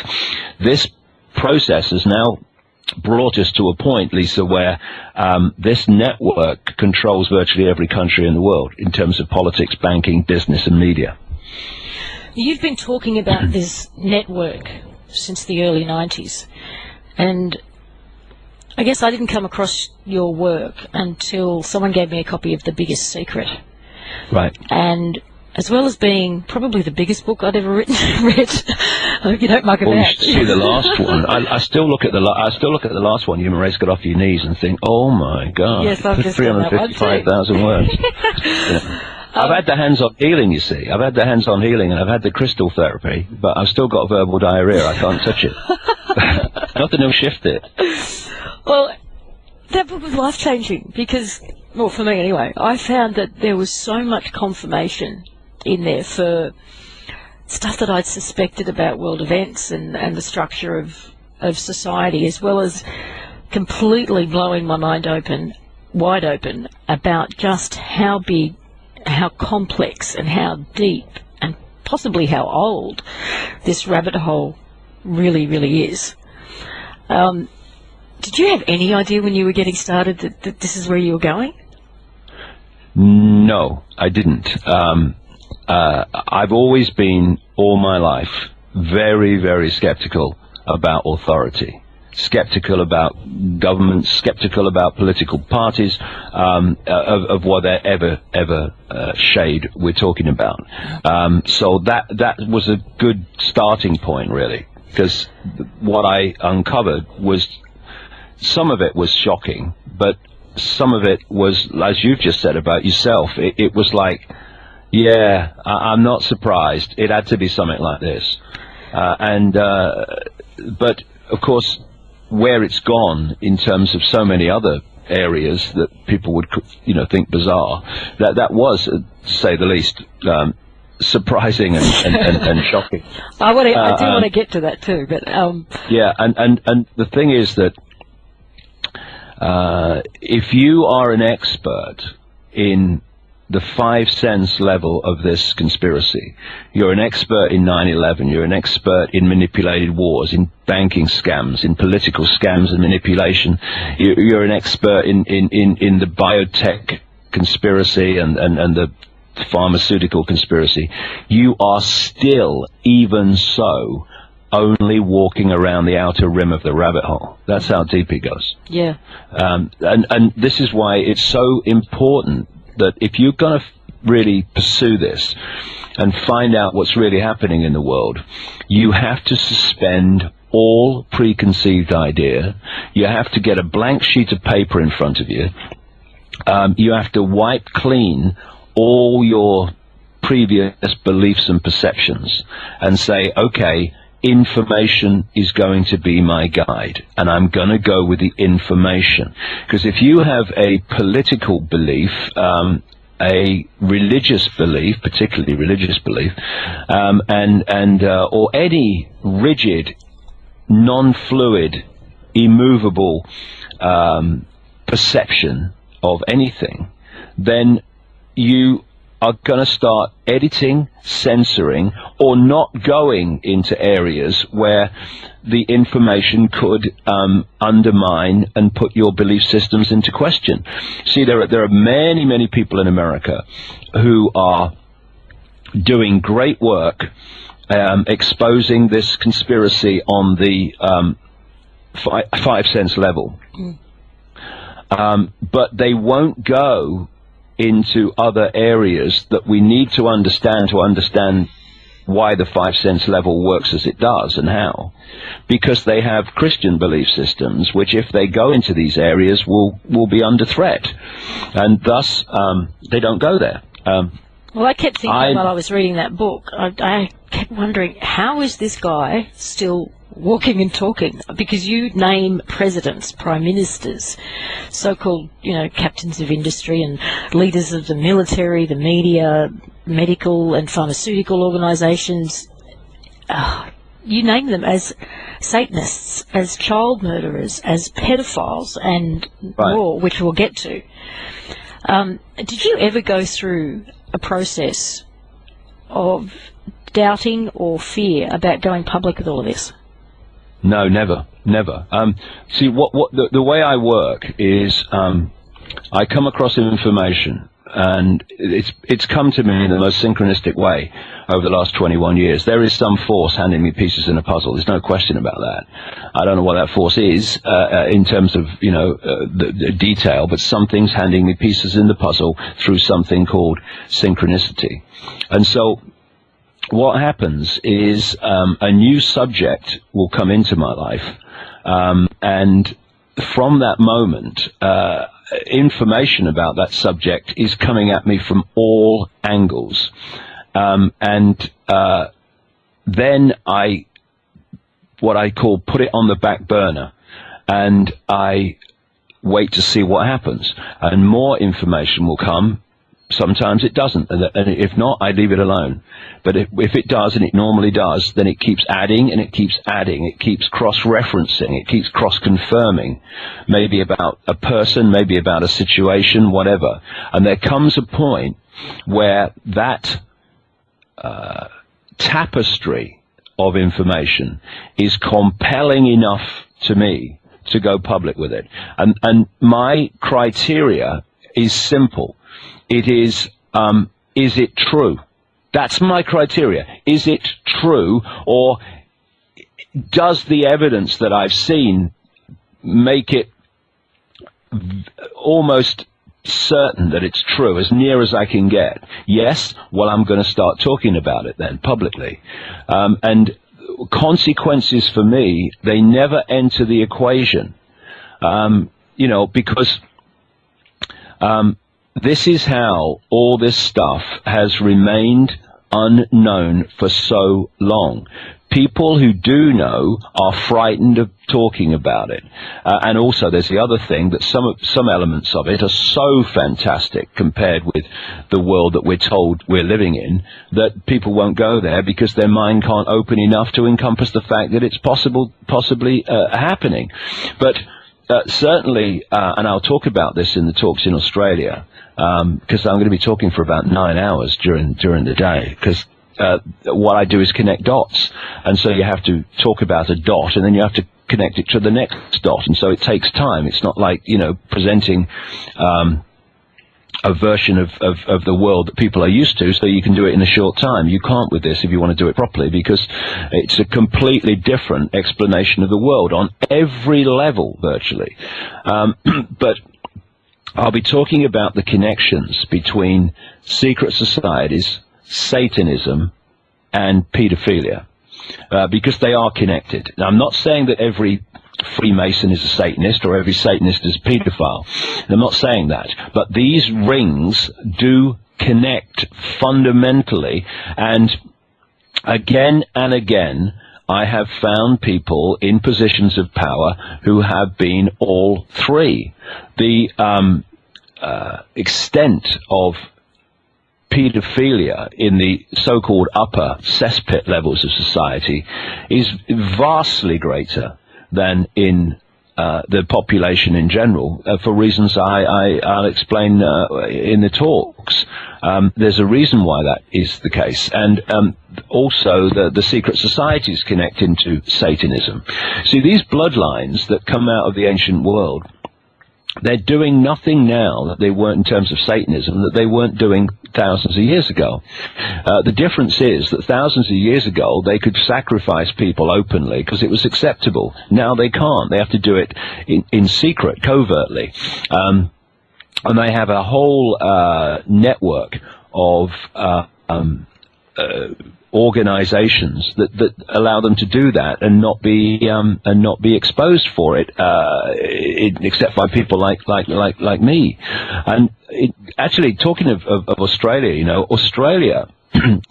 This process has now brought us to a point, Lisa, where this network controls virtually every country in the world in terms of politics, banking, business, and media. You've been talking about this network since the early 90s, and I guess I didn't come across your work until someone gave me a copy of The Biggest Secret. Right. And as well as being probably the biggest book I'd ever read, I hope you don't muck about. You should see the last one. I still look at the last one. Human Race Got Off Your Knees and think, oh my God, yes, I've just 355,000 words. Yeah. I've had the hands-on healing, you see. I've had the hands-on healing, and I've had the crystal therapy, but I've still got verbal diarrhea. I can't touch it. Nothing will shift it. Well, that book was life-changing because, well, for me anyway, I found that there was so much confirmation in there for stuff that I'd suspected about world events and the structure of society, as well as completely blowing my mind wide open about just how big, how complex and how deep and possibly how old this rabbit hole really, really is. Did you have any idea when you were getting started that this is where you were going? No, I didn't. I've always been, all my life, very, very skeptical about authority. Skeptical about governments, skeptical about political parties, of whatever shade we're talking about. So that was a good starting point, really, because what I uncovered was, some of it was shocking, but some of it was, as you've just said about yourself, it was like, yeah, I'm not surprised. It had to be something like this. But of course, where it's gone in terms of so many other areas that people would, think bizarre, that was, to say the least, surprising and shocking. I do want to get to that too, but yeah, and the thing is that if you are an expert in the 5 sense level of this conspiracy, you're an expert in 9/11, you're an expert in manipulated wars, in banking scams, in political scams and manipulation, you're an expert in the biotech conspiracy and the pharmaceutical conspiracy, you are still, even so, only walking around the outer rim of the rabbit hole. That's how deep it goes. Yeah. And this is why it's so important that if you're going to really pursue this and find out what's really happening in the world, you have to suspend all preconceived idea. You have to get a blank sheet of paper in front of you. You have to wipe clean all your previous beliefs and perceptions and say, okay, information is going to be my guide, and I'm going to go with the information. Because if you have a political belief, a religious belief, particularly religious belief, or any rigid, non-fluid, immovable perception of anything, then you are going to start editing, censoring, or not going into areas where the information could undermine and put your belief systems into question. See, there are many, many people in America who are doing great work exposing this conspiracy on the five sense level. But they won't go into other areas that we need to understand why the five sense level works as it does and how. Because they have Christian belief systems, which if they go into these areas will be under threat. And thus, they don't go there. Well, I kept thinking while I was reading that book, I kept wondering, how is this guy still walking and talking? Because you name presidents, prime ministers, so-called, captains of industry and leaders of the military, the media, medical and pharmaceutical organisations. You name them as Satanists, as child murderers, as pedophiles, and more, which we'll get to. Did you ever go through a process of doubting or fear about going public with all of this? No, never. See, the way I work is I come across information, and it's come to me in the most synchronistic way over the last 21 years. There is some force handing me pieces in a puzzle. There's no question about that. I don't know what that force is in terms of the detail, but something's handing me pieces in the puzzle through something called synchronicity. And so what happens is a new subject will come into my life, and from that moment, information about that subject is coming at me from all angles. And then what I call put it on the back burner, and I wait to see what happens. And more information will come. Sometimes it doesn't, and if not, I leave it alone. But if it does, and it normally does, then it keeps adding, and it keeps adding, it keeps cross-referencing, it keeps cross-confirming, maybe about a person, maybe about a situation, whatever. And there comes a point where that tapestry of information is compelling enough to me to go public with it. And my criteria is simple. It is it true? That's my criteria. Is it true, or does the evidence that I've seen make it almost certain that it's true, as near as I can get? Yes? Well, I'm going to start talking about it then, publicly. And consequences for me, they never enter the equation. Because this is how all this stuff has remained unknown for so long. People who do know are frightened of talking about it. And also there's the other thing, that some elements of it are so fantastic compared with the world that we're told we're living in, that people won't go there because their mind can't open enough to encompass the fact that it's possibly happening. But certainly, and I'll talk about this in the talks in Australia, because I'm going to be talking for about 9 hours during the day, because what I do is connect dots, and so you have to talk about a dot, and then you have to connect it to the next dot, and so it takes time. It's not like, presenting a version of the world that people are used to, so you can do it in a short time. You can't with this if you want to do it properly, because it's a completely different explanation of the world on every level, virtually. But I'll be talking about the connections between secret societies, Satanism, and pedophilia, because they are connected. Now, I'm not saying that every Freemason is a Satanist or every Satanist is a pedophile. I'm not saying that. But these rings do connect fundamentally, and again and again, I have found people in positions of power who have been all three. The extent of pedophilia in the so-called upper cesspit levels of society is vastly greater than in the population in general, for reasons I'll explain in the talks. There's a reason why that is the case, and also the secret societies connect into Satanism. See, these bloodlines that come out of the ancient world they're doing nothing now that they weren't in terms of Satanism, that they weren't doing thousands of years ago. The difference is that thousands of years ago, they could sacrifice people openly because it was acceptable. Now they can't. They have to do it in secret, covertly. And they have a whole network of organizations that allow them to do that and not be exposed for it, except by people like me. And actually, talking of Australia, you know, Australia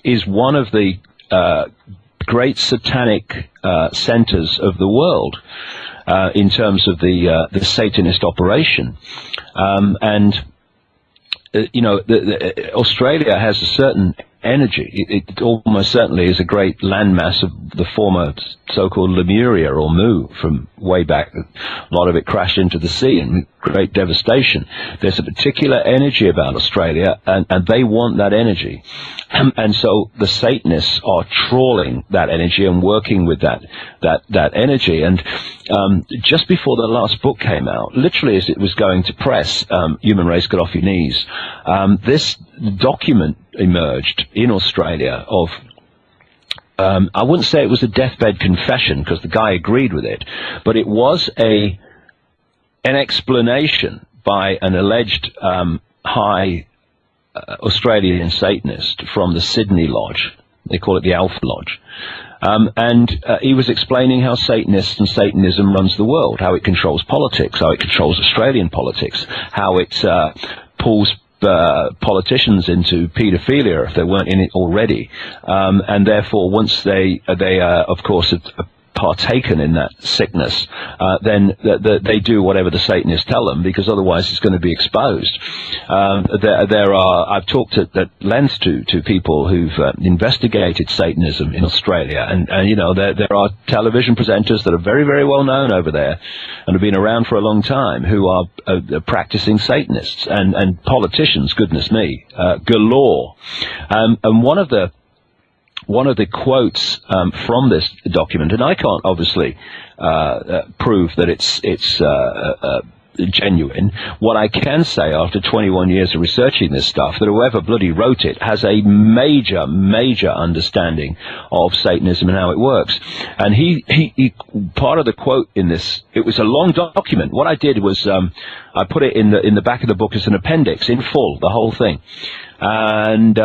is one of the great satanic centers of the world in terms of the Satanist operation, and you know, Australia has a certain energy. It almost certainly is a great landmass of the former so-called Lemuria or Mu from way back. A lot of it crashed into the sea and great devastation. There's a particular energy about Australia, and they want that energy. And so the Satanists are trawling that energy and working with that energy. And just before the last book came out, literally as it was going to press, Human Race Got Off Your Knees, this document emerged in Australia of, I wouldn't say it was a deathbed confession because the guy agreed with it, but it was an explanation by an alleged high Australian Satanist from the Sydney Lodge. They call it the Alpha Lodge. And he was explaining how Satanists and Satanism runs the world, how it controls politics, how it controls Australian politics, how it pulls politicians into paedophilia if they weren't in it already, and therefore once they of course have partaken in that sickness, then they do whatever the Satanists tell them, because otherwise it's going to be exposed. I've talked at length to people who've investigated Satanism in Australia, and you know, there are television presenters that are very, very well known over there and have been around for a long time who are practicing Satanists, and politicians, goodness me, galore. And one of the quotes from this document, and I can't obviously prove that it's genuine. What I can say after 21 years of researching this stuff, that whoever bloody wrote it has a major, major understanding of Satanism and how it works. And he part of the quote in this, it was a long document. What I did was I put it in the back of the book as an appendix, in full, the whole thing. And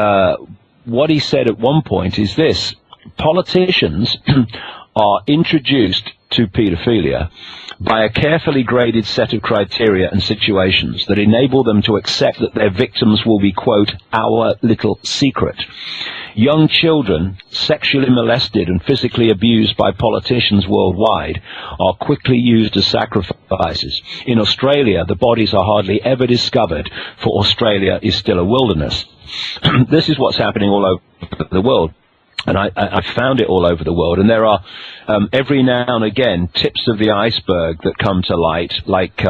what he said at one point is this: politicians are introduced to paedophilia by a carefully graded set of criteria and situations that enable them to accept that their victims will be, quote, our little secret. Young children sexually molested and physically abused by politicians worldwide are quickly used as sacrifices. In Australia, the bodies are hardly ever discovered, for Australia is still a wilderness. This is what's happening all over the world. And I found it all over the world. And there are, every now and again, tips of the iceberg that come to light, like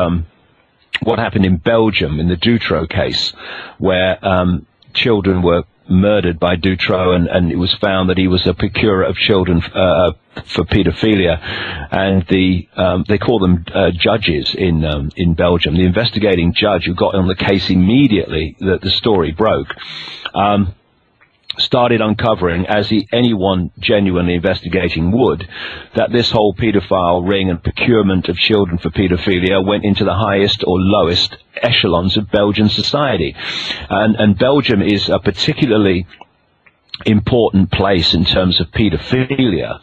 what happened in Belgium in the Dutroux case, where children were murdered by Dutroux, and it was found that he was a procurer of children for paedophilia. And they call them judges in Belgium. The investigating judge who got on the case immediately that the story broke, started uncovering, as anyone genuinely investigating would, that this whole paedophile ring and procurement of children for paedophilia went into the highest or lowest echelons of Belgian society. And Belgium is a particularly important place in terms of paedophilia,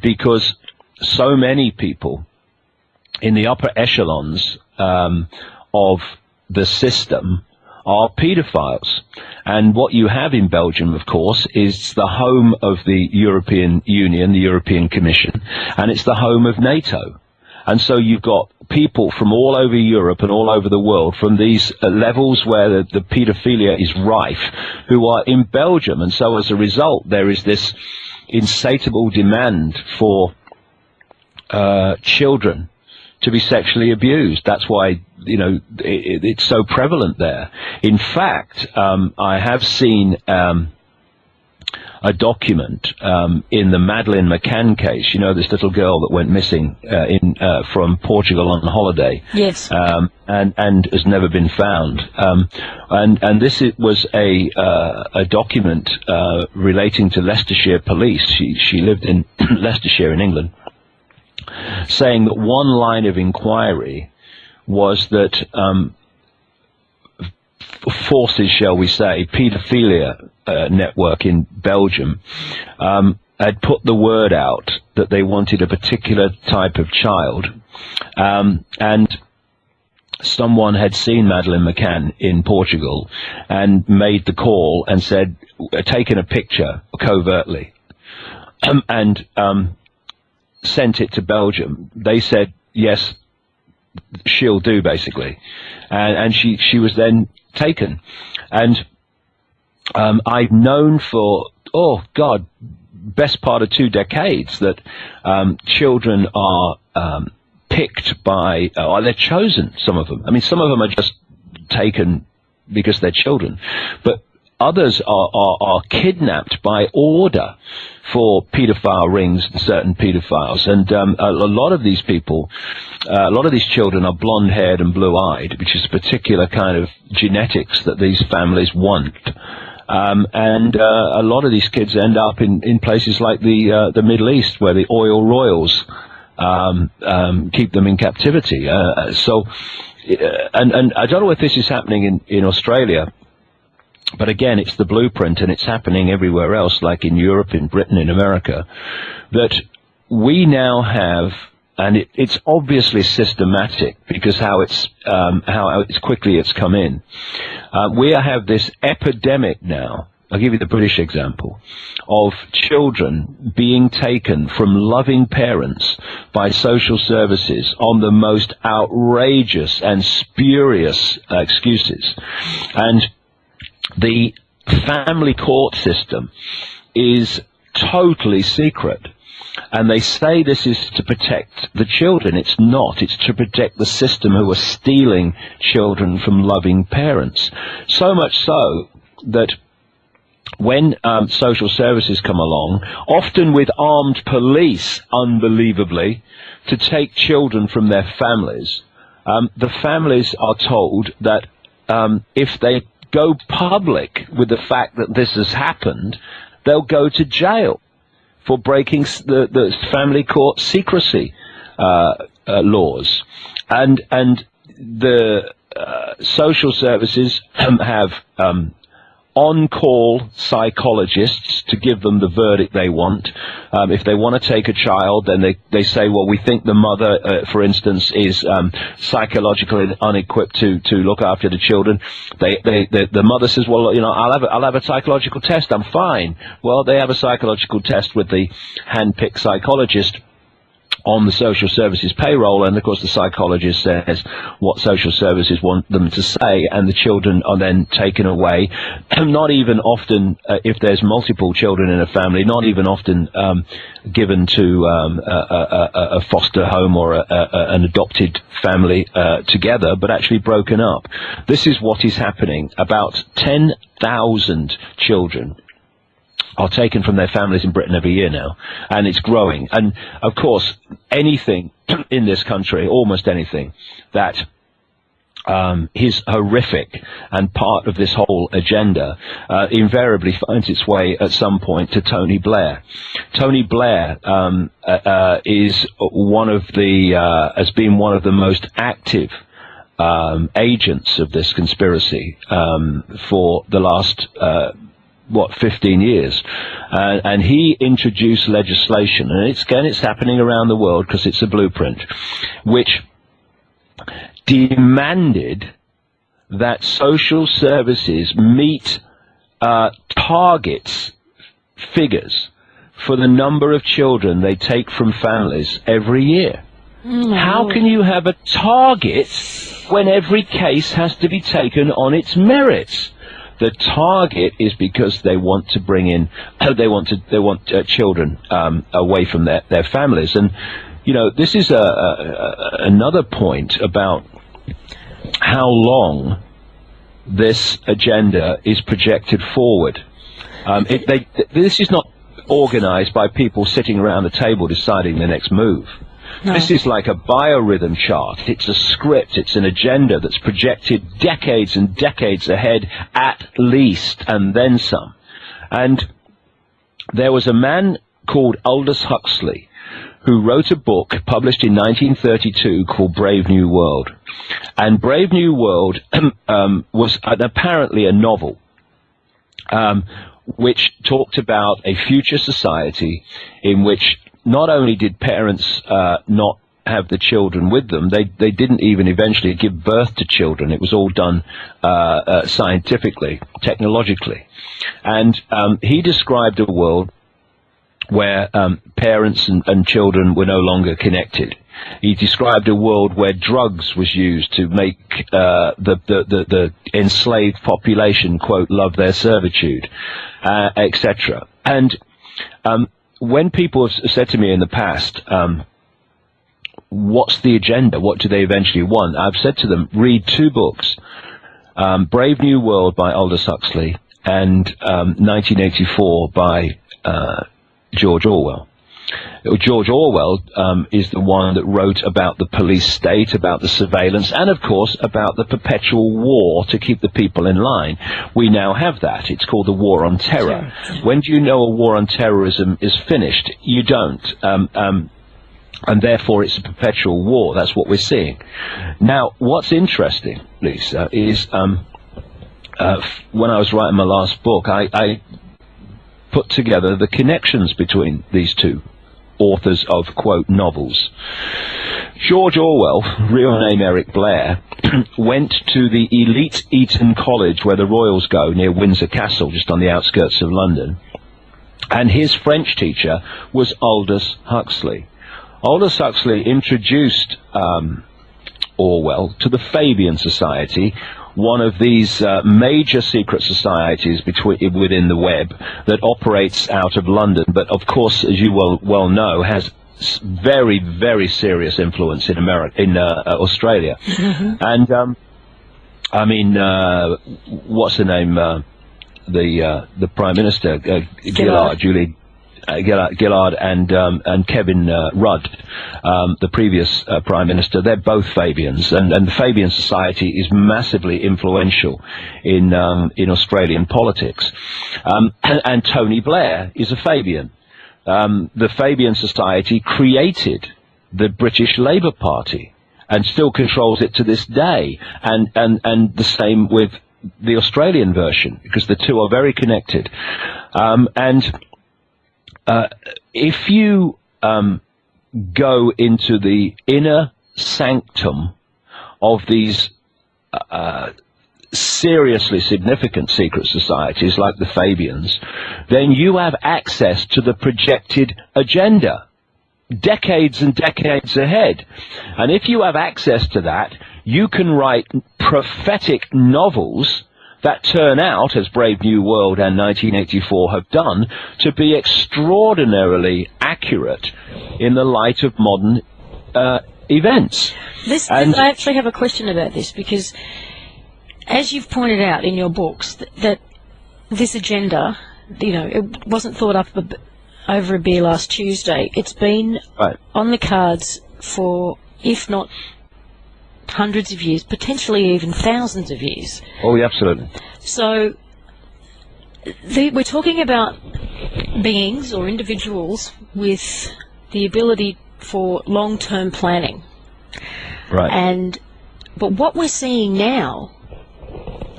because so many people in the upper echelons of the system are paedophiles. And what you have in Belgium, of course, is the home of the European Union, the European Commission, and it's the home of NATO. And so you've got people from all over Europe and all over the world, from these levels where the paedophilia is rife, who are in Belgium. And so as a result, there is this insatiable demand for children to be sexually abused. That's why, you know, it's so prevalent there. In fact, I have seen a document in the Madeleine McCann case. You know, this little girl that went missing from Portugal on holiday. Yes. And has never been found. And this was a document relating to Leicestershire police. She lived in Leicestershire in England, saying that one line of inquiry was that forces, shall we say, paedophilia network in Belgium had put the word out that they wanted a particular type of child, and someone had seen Madeleine McCann in Portugal and made the call and said, taken a picture covertly, and sent it to Belgium. They said, yes, she'll do, basically. And she was then taken. And I've known for, best part of 2 decades that children are picked by, or they're chosen, some of them. I mean, some of them are just taken because they're children. But others are kidnapped by order for paedophile rings and certain paedophiles. And a lot of these people, a lot of these children are blonde-haired and blue-eyed, which is a particular kind of genetics that these families want. And a lot of these kids end up in places like the Middle East, where the oil royals keep them in captivity. And I don't know if this is happening in Australia, but again, it's the blueprint, and it's happening everywhere else, like in Europe, in Britain, in America, that we now have, and it's obviously systematic because how quickly it's come in. We have this epidemic now. I'll give you the British example of children being taken from loving parents by social services on the most outrageous and spurious excuses. And the family court system is totally secret. And they say this is to protect the children. It's not. It's to protect the system who are stealing children from loving parents. So much so that when social services come along, often with armed police, unbelievably, to take children from their families, the families are told that if they go public with the fact that this has happened, they'll go to jail for breaking the family court secrecy laws. And the social services have on-call psychologists to give them the verdict they want. If they want to take a child, then they say, well, we think the mother, for instance, is psychologically unequipped to look after the children. The mother says, well, you know, I'll have a psychological test. I'm fine. Well, they have a psychological test with the hand-picked psychologist on the social services payroll, and of course the psychologist says what social services want them to say, and the children are then taken away. Not even often, if there's multiple children in a family, not even often given to a foster home or an adopted family together, but actually broken up. This is what is happening. About 10,000 children are taken from their families in Britain every year now, and it's growing. And of course, anything in this country, almost anything, that is horrific and part of this whole agenda invariably finds its way at some point to Tony Blair. Tony Blair is one of the has been one of the most active agents of this conspiracy for the last 15 years, and he introduced legislation, and it's happening around the world because it's a blueprint, which demanded that social services meet targets, figures, for the number of children they take from families every year. How can you have a target when every case has to be taken on its merits? The target is because they want to bring in, they want children away from their families. And, you know, this is another point about how long this agenda is projected forward. This is not organized by people sitting around a table deciding the next move. No. This is like a biorhythm chart. It's a script. It's an agenda that's projected decades and decades ahead at least, and then some. And there was a man called Aldous Huxley who wrote a book published in 1932 called Brave New World. And Brave New World was apparently a novel which talked about a future society in which not only did parents not have the children with them, they didn't even eventually give birth to children. It was all done scientifically, technologically. And he described a world where parents and children were no longer connected. He described a world where drugs was used to make the enslaved population, quote, love their servitude, etc. And when people have said to me in the past, what's the agenda? What do they eventually want? I've said to them, read two books, Brave New World by Aldous Huxley and 1984 by George Orwell. George Orwell is the one that wrote about the police state, about the surveillance, and of course about the perpetual war to keep the people in line. We now have that. It's called the War on Terror. Sure. When do you know a war on terrorism is finished? You don't. And therefore it's a perpetual war. That's what we're seeing. Now, what's interesting, Lisa, is when I was writing my last book, I put together the connections between these two authors of, quote, novels. George Orwell, real name Eric Blair, went to the elite Eton College where the Royals go, near Windsor Castle, just on the outskirts of London. And his French teacher was Aldous Huxley. Aldous Huxley introduced Orwell to the Fabian Society, one of these major secret societies within the web that operates out of London, but of course, as you well know, has very, very serious influence in Australia. Mm-hmm. And I mean, what's the name? The Prime Minister, Julie Gillard and Kevin Rudd, the previous Prime Minister, they're both Fabians, and the Fabian Society is massively influential in Australian politics. And Tony Blair is a Fabian. The Fabian Society created the British Labour Party and still controls it to this day, and the same with the Australian version, because the two are very connected. If you go into the inner sanctum of these seriously significant secret societies like the Fabians, then you have access to the projected agenda, decades and decades ahead. And if you have access to that, you can write prophetic novels that turn out, as Brave New World and 1984 have done, to be extraordinarily accurate in the light of modern events. I actually have a question about this, because as you've pointed out in your books, that this agenda, it wasn't thought up over a beer last Tuesday. It's been on the cards for, if not hundreds of years, potentially even thousands of years. Oh, yeah, absolutely. So we're talking about beings or individuals with the ability for long-term planning. Right. But what we're seeing now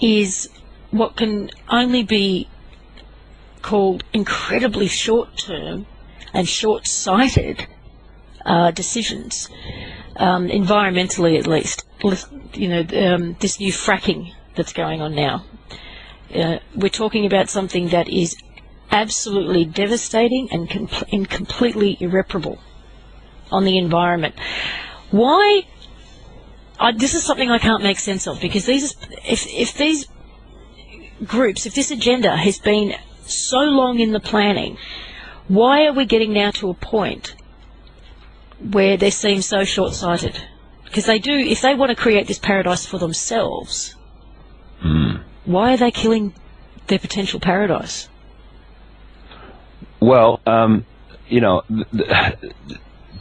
is what can only be called incredibly short-term and short-sighted decisions. Environmentally, at least, this new fracking that's going on now. We're talking about something that is absolutely devastating and completely irreparable on the environment. Why? This is something I can't make sense of, because if these groups, if this agenda has been so long in the planning, why are we getting now to a point where they seem so short-sighted? Because if they want to create this paradise for themselves, why are they killing their potential paradise? Well, you know,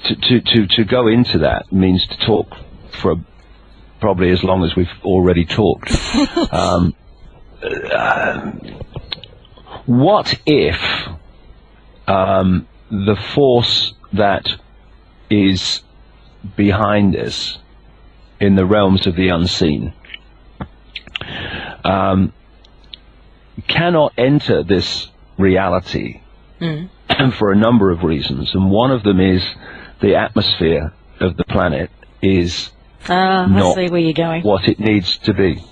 to go into that means to talk for probably as long as we've already talked. What if the force that is behind this in the realms of the unseen cannot enter this reality for a number of reasons, and one of them is the atmosphere of the planet is I see where you're going. What it needs to be.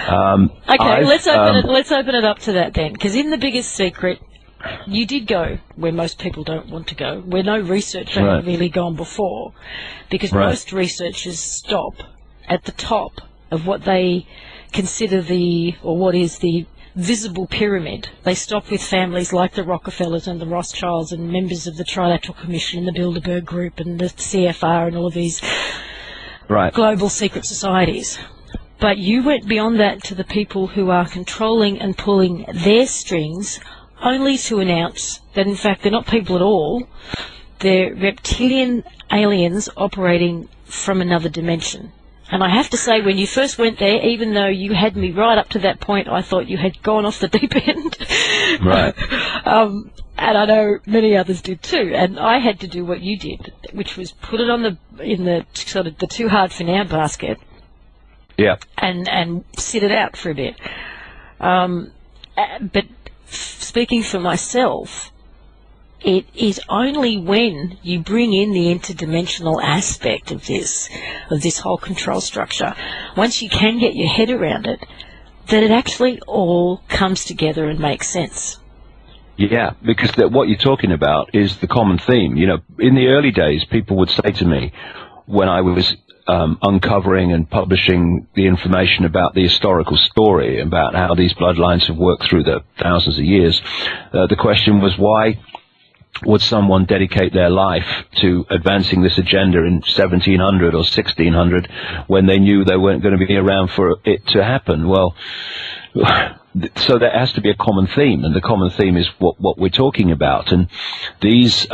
Okay, let's open it up to that then, because in The Biggest Secret, you did go where most people don't want to go, where no researcher had really gone before, because most researchers stop at the top of what they consider what is the visible pyramid. They stop with families like the Rockefellers and the Rothschilds and members of the Trilateral Commission and the Bilderberg Group and the CFR and all of these global secret societies. But you went beyond that to the people who are controlling and pulling their strings, only to announce that, in fact, they're not people at all. They're reptilian aliens operating from another dimension. And I have to say, when you first went there, even though you had me right up to that point, I thought you had gone off the deep end. Right. And I know many others did too. And I had to do what you did, which was put it in the sort of the too hard for now basket. Yeah. And sit it out for a bit. But speaking for myself, it is only when you bring in the interdimensional aspect of this whole control structure, once you can get your head around it, that it actually all comes together and makes sense. Yeah, because what you're talking about is the common theme. You know, in the early days, people would say to me, when I was uncovering and publishing the information about the historical story, about how these bloodlines have worked through the thousands of years, the question was, why would someone dedicate their life to advancing this agenda in 1700 or 1600 when they knew they weren't going to be around for it to happen? Well, so there has to be a common theme, and the common theme is what we're talking about. And these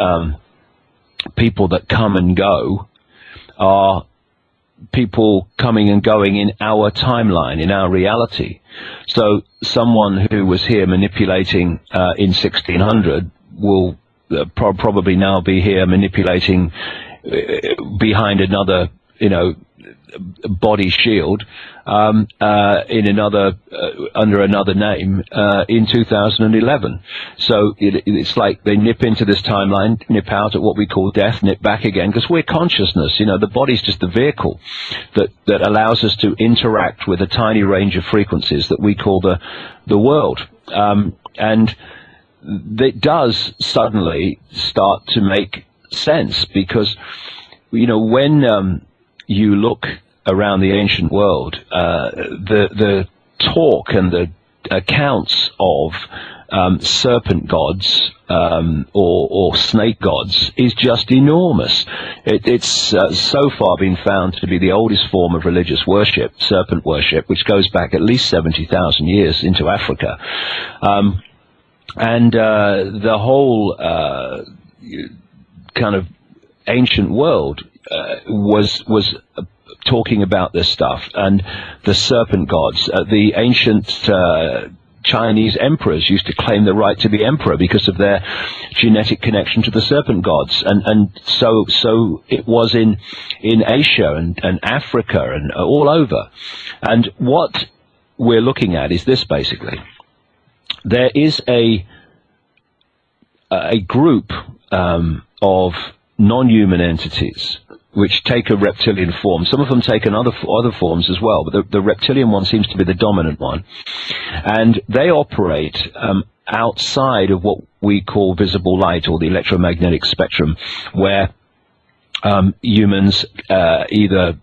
people that come and go are people coming and going in our timeline, in our reality. So someone who was here manipulating in 1600 will probably now be here manipulating behind another, body shield in another under another name in 2011. So it's like they nip into this timeline, nip out at what we call death, nip back again, because we're consciousness. The body's just the vehicle that allows us to interact with a tiny range of frequencies that we call the world, and it does suddenly start to make sense, because when you look around the ancient world, the talk and the accounts of serpent gods or snake gods is just enormous. It's so far been found to be the oldest form of religious worship, serpent worship, which goes back at least 70,000 years into Africa. And the whole kind of ancient world was talking about this stuff, and the serpent gods. The ancient Chinese emperors used to claim the right to be emperor because of their genetic connection to the serpent gods, and so it was in Asia and Africa and all over. And what we're looking at is this, basically. There is a group of non-human entities which take a reptilian form. Some of them take other forms as well, but the reptilian one seems to be the dominant one. And they operate outside of what we call visible light, or the electromagnetic spectrum, where humans either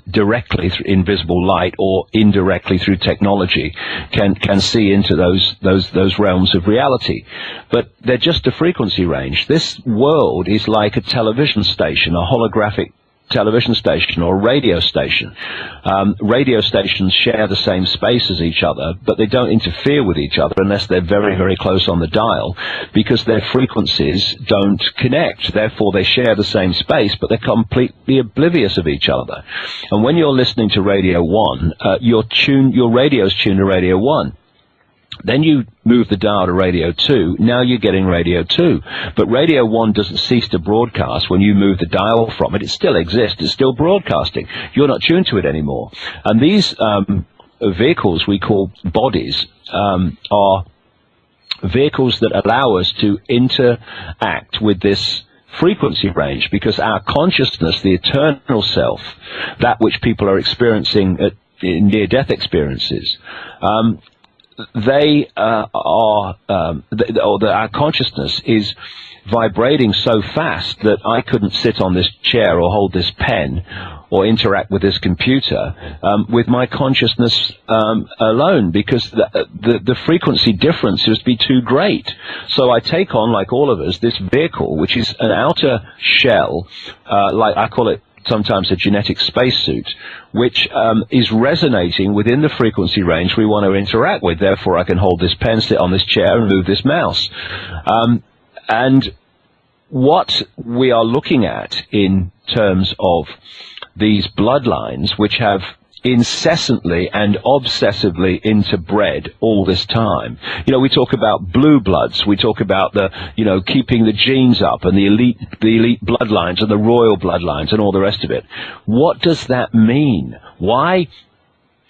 directly through invisible light or indirectly through technology can see into those realms of reality. But they're just a frequency range. This world is like a television station, a holographic television station or a radio station. Radio stations share the same space as each other, but they don't interfere with each other unless they're very, very close on the dial, because their frequencies don't connect. Therefore, they share the same space, but they're completely oblivious of each other. And when you're listening to Radio 1, your radio's tuned to Radio 1. Then you move the dial to Radio 2. Now you're getting Radio 2. But Radio 1 doesn't cease to broadcast when you move the dial from it. It still exists. It's still broadcasting. You're not tuned to it anymore. And these vehicles we call bodies are vehicles that allow us to interact with this frequency range, because our consciousness, the eternal self, that which people are experiencing in near-death experiences, our consciousness is vibrating so fast that I couldn't sit on this chair or hold this pen or interact with this computer with my consciousness alone, because the frequency difference would be too great. So I take on, like all of us, this vehicle, which is an outer shell, like I call it sometimes a genetic spacesuit, which is resonating within the frequency range we want to interact with. Therefore, I can hold this pen, sit on this chair, and move this mouse. And what we are looking at in terms of these bloodlines, which have incessantly and obsessively interbred all this time. You know, we talk about blue bloods, we talk about keeping the genes up, and the elite bloodlines and the royal bloodlines and all the rest of it. What does that mean? Why?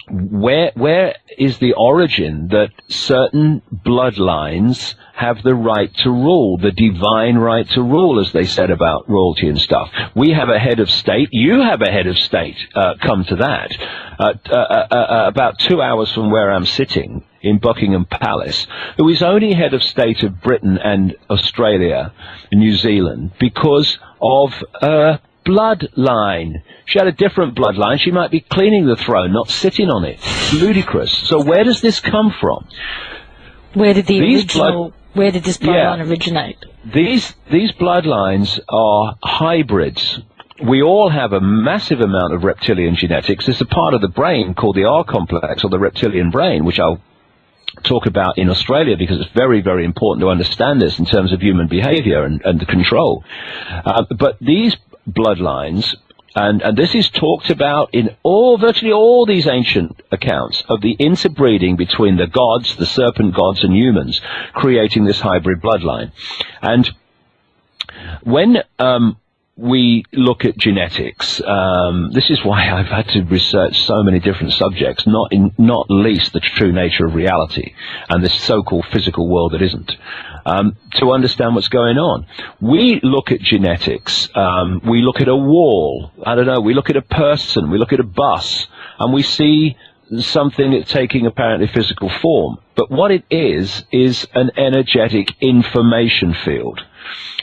Where is the origin that certain bloodlines have the right to rule, the divine right to rule, as they said about royalty and stuff? We have a head of state. You have a head of state. Come to that. About 2 hours from where I'm sitting in Buckingham Palace, who is only head of state of Britain and Australia and New Zealand because of bloodline. She had a different bloodline. She might be cleaning the throne, not sitting on it. It's ludicrous. So where does this come from? Where did where did this bloodline originate? These bloodlines are hybrids. We all have a massive amount of reptilian genetics. There's a part of the brain called the R complex, or the reptilian brain, which I'll talk about in Australia, because it's very, very important to understand this in terms of human behavior and the control. But these bloodlines, and this is talked about in virtually all these ancient accounts of the interbreeding between the gods, the serpent gods, and humans, creating this hybrid bloodline. And when we look at genetics, this is why I've had to research so many different subjects, not least the true nature of reality and this so-called physical world that isn't, to understand what's going on. We look at genetics, we look at a wall, we look at a person, we look at a bus, and we see something that's taking apparently physical form. But what it is an energetic information field.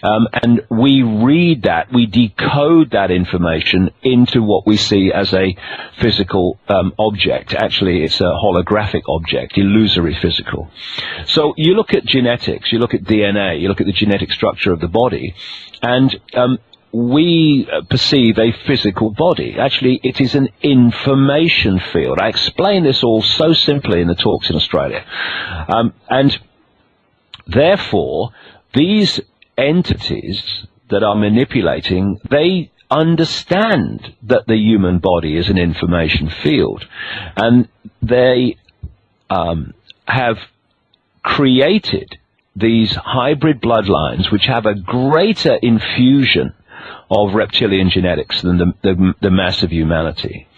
And we read that, we decode that information into what we see as a physical object. Actually, it's a holographic object, illusory physical. So you look at genetics, you look at DNA, you look at the genetic structure of the body, and we perceive a physical body. Actually, it is an information field. I explain this all so simply in the talks in Australia. And therefore, these entities that are manipulating, they understand that the human body is an information field, and they have created these hybrid bloodlines which have a greater infusion of reptilian genetics than the mass of humanity.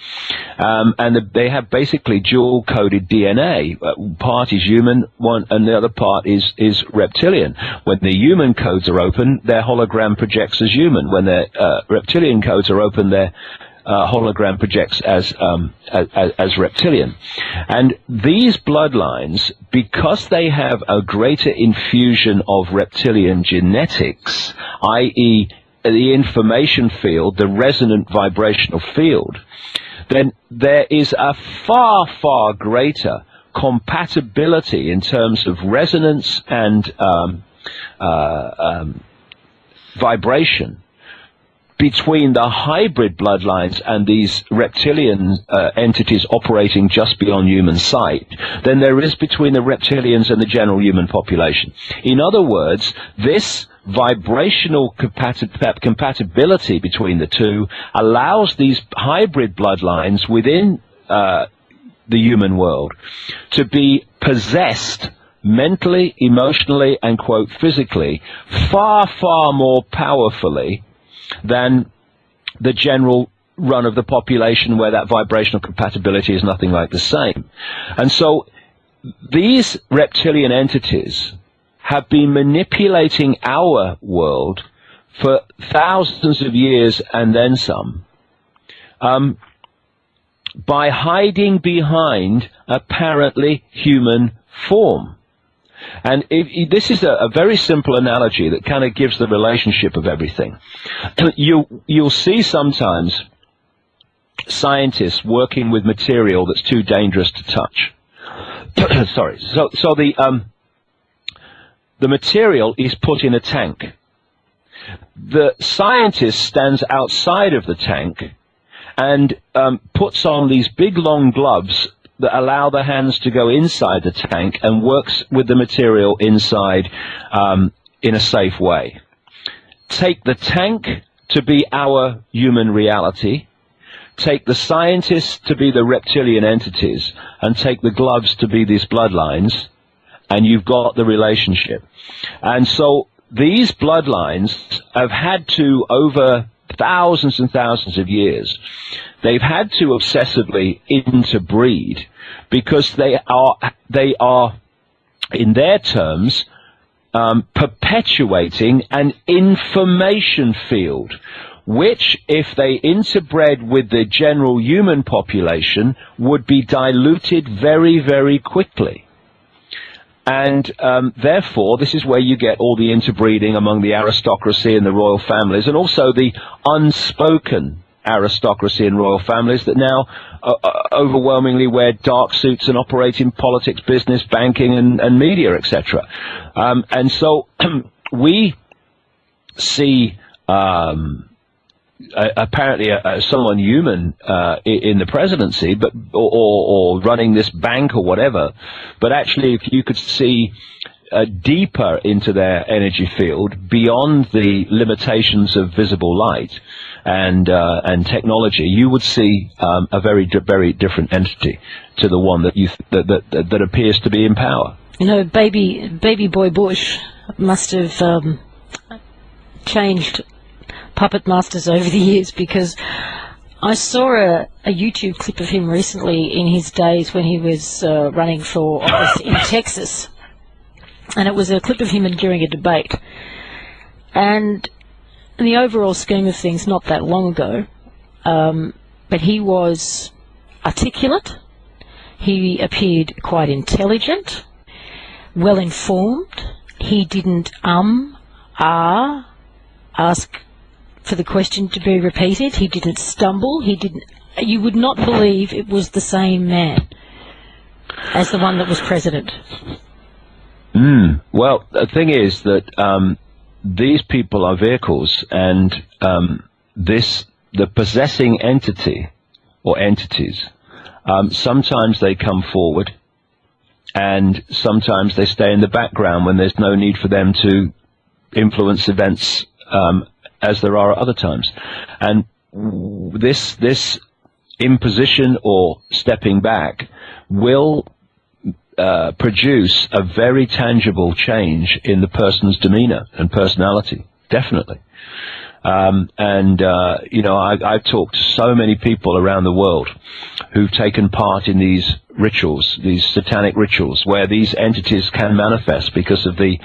And they have basically dual-coded DNA. Part is human, and the other part is reptilian. When the human codes are open, their hologram projects as human. When their reptilian codes are open, their hologram projects as reptilian. And these bloodlines, because they have a greater infusion of reptilian genetics, i.e., the information field, the resonant vibrational field, then there is a far, far greater compatibility in terms of resonance and vibration between the hybrid bloodlines and these reptilian entities operating just beyond human sight than there is between the reptilians and the general human population. In other words, this vibrational compatibility between the two allows these hybrid bloodlines within the human world to be possessed mentally, emotionally, and, quote, physically, far, far more powerfully than the general run of the population, where that vibrational compatibility is nothing like the same. And so these reptilian entities have been manipulating our world for thousands of years and then some, by hiding behind apparently human form. And this is a very simple analogy that kind of gives the relationship of everything. You'll see sometimes scientists working with material that's too dangerous to touch. Sorry. So the material is put in a tank. The scientist stands outside of the tank and puts on these big long gloves that allow the hands to go inside the tank and works with the material inside in a safe way. Take the tank to be our human reality, take the scientists to be the reptilian entities, and take the gloves to be these bloodlines, and you've got the relationship. And so these bloodlines have had to, over thousands and thousands of years, they've had to obsessively interbreed, because they are, in their terms, perpetuating an information field, which, if they interbred with the general human population, would be diluted very, very quickly. And therefore, this is where you get all the interbreeding among the aristocracy and the royal families, and also the unspoken aristocracy and royal families that now overwhelmingly wear dark suits and operate in politics, business, banking, and media, etc. And so we see apparently someone human in the presidency, but or running this bank or whatever. But actually, if you could see deeper into their energy field beyond the limitations of visible light and technology, you would see a very different entity to the one that appears to be in power. You know, baby boy Bush must have changed puppet masters over the years, because I saw a YouTube clip of him recently in his days when he was running for office in Texas, and it was a clip of him during a debate. And in the overall scheme of things, not that long ago, but he was articulate, he appeared quite intelligent, well informed, he didn't ask for the question to be repeated, he didn't stumble, you would not believe it was the same man as the one that was president. Well, the thing is that these people are vehicles, and the possessing entity or entities, sometimes they come forward, and sometimes they stay in the background when there's no need for them to influence events, as there are at other times. And this imposition or stepping back will produce a very tangible change in the person's demeanor and personality, definitely. You know, I've talked to so many people around the world who've taken part in these rituals, these satanic rituals, where these entities can manifest because of the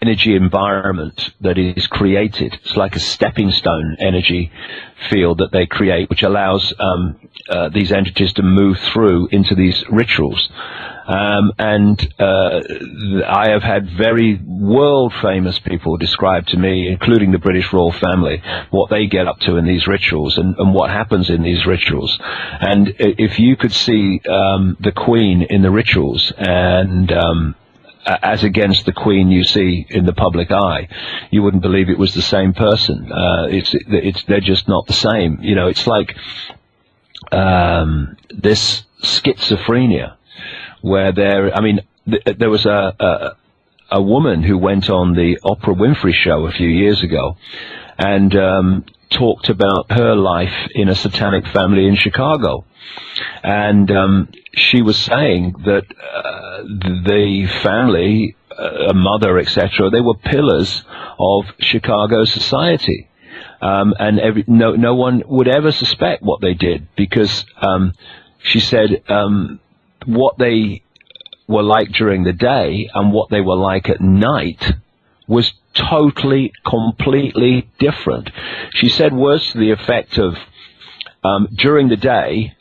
energy environment that is created. It's like a stepping stone energy field that they create, which allows these entities to move through into these rituals. I have had very world-famous people describe to me, including the British royal family, what they get up to in these rituals and what happens in these rituals. And if you could see the Queen in the rituals and as against the Queen you see in the public eye. You wouldn't believe it was the same person. They're just not the same. You know, it's like this schizophrenia where there was a woman who went on the Oprah Winfrey show a few years ago and talked about her life in a satanic family in Chicago. And she was saying that the family, a mother, etc., they were pillars of Chicago society. And no one would ever suspect what they did because she said what they were like during the day and what they were like at night was totally, completely different. She said words to the effect of, during the day,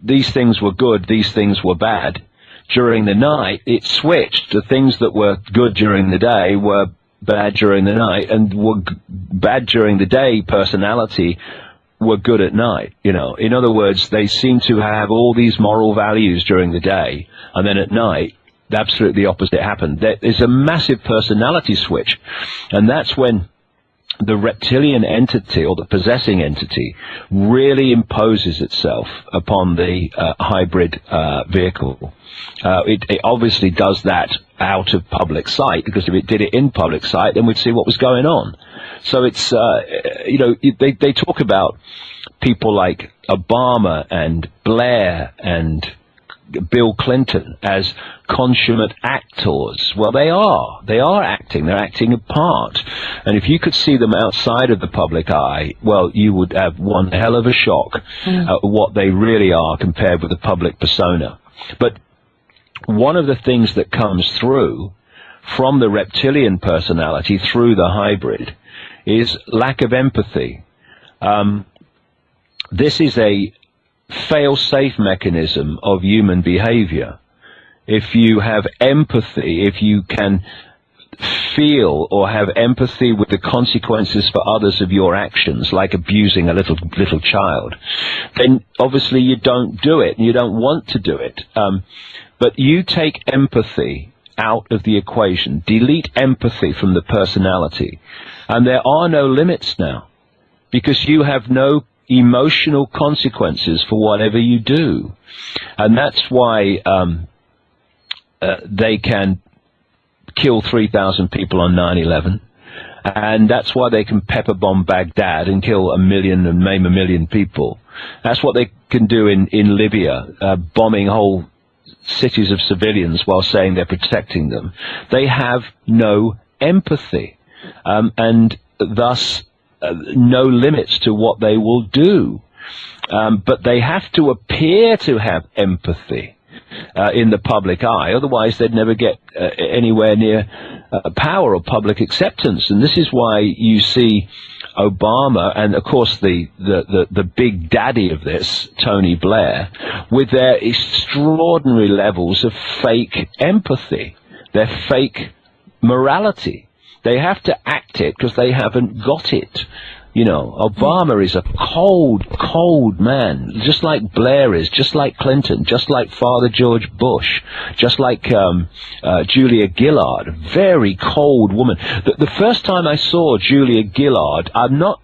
these things were good, these things were bad. During the night, it switched. The things that were good during the day were bad during the night, and were bad during the day personality were good at night. You know, in other words, they seem to have all these moral values during the day, and then at night, absolutely the opposite happened. There is a massive personality switch, and that's when the reptilian entity, or the possessing entity, really imposes itself upon the hybrid vehicle. It obviously does that out of public sight, because if it did it in public sight, then we'd see what was going on. So it's, they talk about people like Obama and Blair and Bill Clinton as consummate actors. Well, they are acting. They're acting a part. And if you could see them outside of the public eye, well, you would have one hell of a shock at what they really are compared with the public persona. But one of the things that comes through from the reptilian personality through the hybrid is lack of empathy. This is a fail-safe mechanism of human behavior. If you have empathy, if you can feel or have empathy with the consequences for others of your actions, like abusing a little child, then obviously you don't do it, and you don't want to do it. But you take empathy out of the equation, delete empathy from the personality, and there are no limits now, because you have no emotional consequences for whatever you do. And that's why they can kill 3,000 people on 9/11, and that's why they can pepper bomb Baghdad and kill 1 million and maim 1 million people. That's what they can do in Libya, bombing whole cities of civilians while saying they're protecting them. They have no empathy, and thus no limits to what they will do. But they have to appear to have empathy in the public eye, otherwise they'd never get anywhere near power or public acceptance. And this is why you see Obama and, of course, the big daddy of this, Tony Blair, with their extraordinary levels of fake empathy, their fake morality. They have to act it because they haven't got it. You know, Obama is a cold, cold man, just like Blair is, just like Clinton, just like Father George Bush, just like Julia Gillard, a very cold woman. The first time I saw Julia Gillard, I'm not,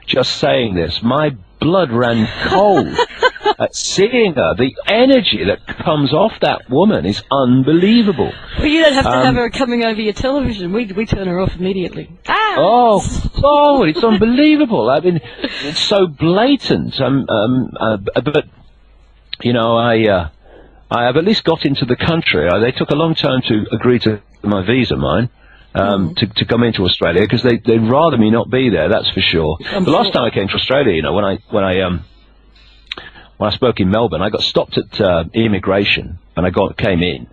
just saying this, my blood ran cold at seeing her. The energy that comes off that woman is unbelievable. Well, you don't have to have her coming over your television. We turn her off immediately. Oh, it's unbelievable. I mean, it's so blatant. But I have at least got into the country. They took a long time to agree to my visa, mine. To come into Australia, because they'd rather me not be there, that's for sure. The last time I came to Australia, when I spoke in Melbourne, I got stopped at immigration, and came in.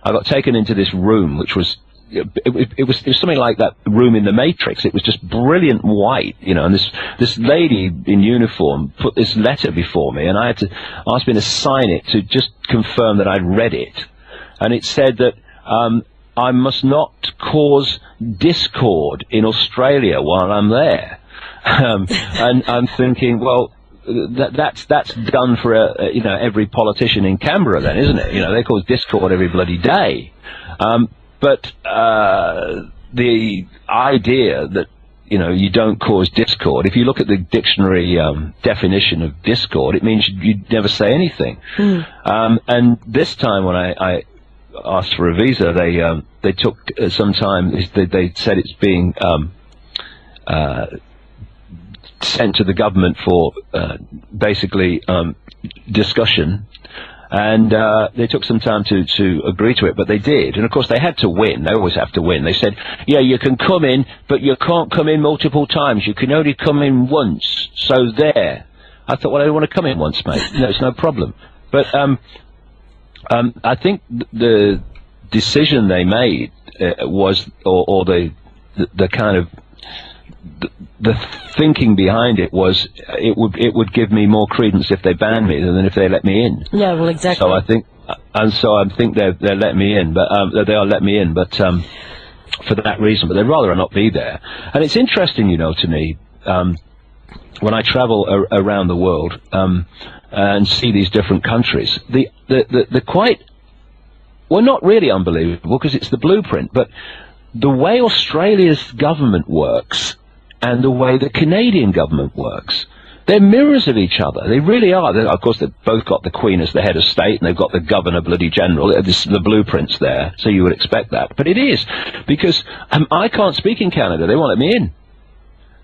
I got taken into this room, which was it was something like that room in the Matrix. It was just brilliant white, and this lady in uniform put this letter before me, and I had to ask me to sign it to just confirm that I'd read it, and it said that I must not cause discord in Australia while I'm there. And I'm thinking, well, that's done for every politician in Canberra, then, isn't it? They cause discord every bloody day. But the idea that you don't cause discord. If you look at the dictionary definition of discord, it means you never say anything. And this time when I asked for a visa, they took some time. They said it's being sent to the government for basically discussion. And they took some time to agree to it, but they did. And of course they had to win. They always have to win. They said, yeah, you can come in, but you can't come in multiple times. You can only come in once. So there. I thought, well, I don't want to come in once, mate. No, it's no problem. But I think the decision they made was, or the kind of the thinking behind it was, it would give me more credence if they banned me than if they let me in. Yeah, well, exactly. So I think they're letting me in, but they are letting me in, but for that reason. But they'd rather I not be there. And it's interesting, to me, when I travel around the world and see these different countries, the quite, well, not really unbelievable because it's the blueprint, but the way Australia's government works and the way the Canadian government works, they're mirrors of each other. They really are. Of course, they've both got the Queen as the head of state, and they've got the Governor bloody General. The blueprint's there, so you would expect that. But it is, because I can't speak in Canada. They won't let me in.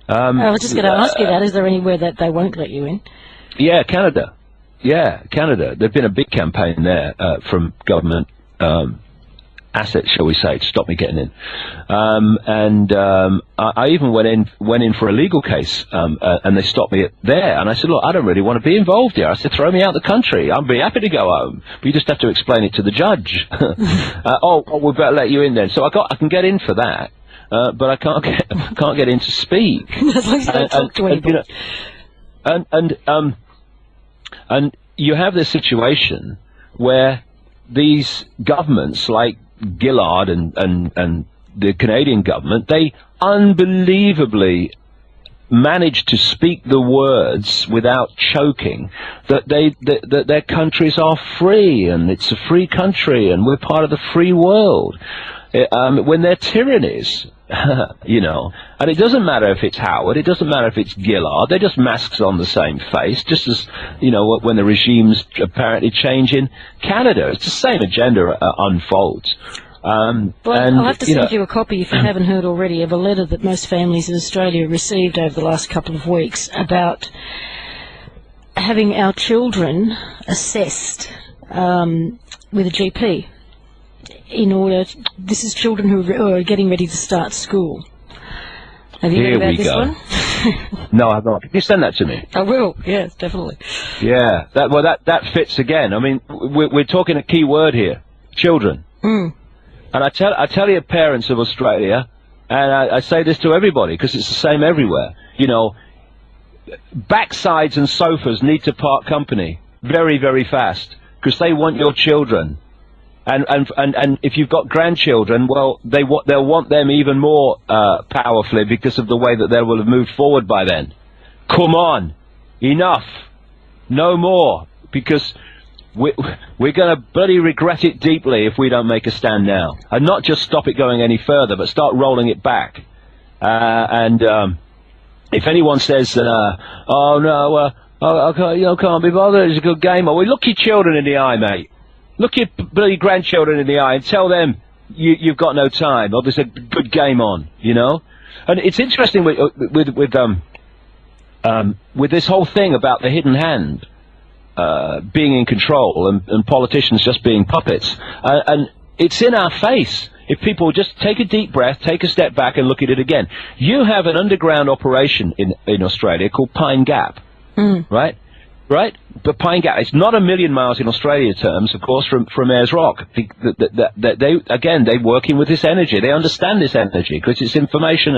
I was just going to ask you that. Is there anywhere that they won't let you in? Yeah, Canada. Yeah, Canada. There's been a big campaign there from government assets, shall we say, to stop me getting in. I even went in for a legal case, and they stopped me there. And I said, look, I don't really want to be involved here. I said, throw me out the country. I'd be happy to go home, but you just have to explain it to the judge. We better let you in then. So I can get in for that, but I can't get in to speak. As long as you don't talk to anybody. And you have this situation where these governments, like Gillard and the Canadian government, they unbelievably managed to speak the words without choking that that their countries are free, and it's a free country, and we're part of the free world. When they're tyrannies, and it doesn't matter if it's Howard, it doesn't matter if it's Gillard, they're just masks on the same face, just as, when the regimes apparently change in Canada. It's the same agenda unfolds. Well, I'll have to send you a copy, if you haven't heard already, of a letter that most families in Australia received over the last couple of weeks about having our children assessed with a GP. This is children who are getting ready to start school. Have you heard about this one? No, I've not. Can you send that to me? I will, yes, definitely. Yeah, that fits again. I mean, we're talking a key word here, children. Mm. And I tell you, parents of Australia, and I say this to everybody because it's the same everywhere, backsides and sofas need to part company very, very fast because they want your children. And if you've got grandchildren, well, they'll want them even more powerfully because of the way that they will have moved forward by then. Come on, enough, no more, because we're going to bloody regret it deeply if we don't make a stand now, and not just stop it going any further, but start rolling it back. If anyone says, "Oh no, I can't be bothered, it's a good game," well, look your children in the eye, mate. Look your bloody grandchildren in the eye and tell them you've got no time, or there's a good game on, And it's interesting with this whole thing about the hidden hand being in control and politicians just being puppets, and it's in our face. If people just take a deep breath, take a step back and look at it again. You have an underground operation in Australia called Pine Gap, right? Right? But Pine Gap, it's not a million miles in Australia terms, of course, from Ayers Rock. They're working with this energy. They understand this energy because it's information,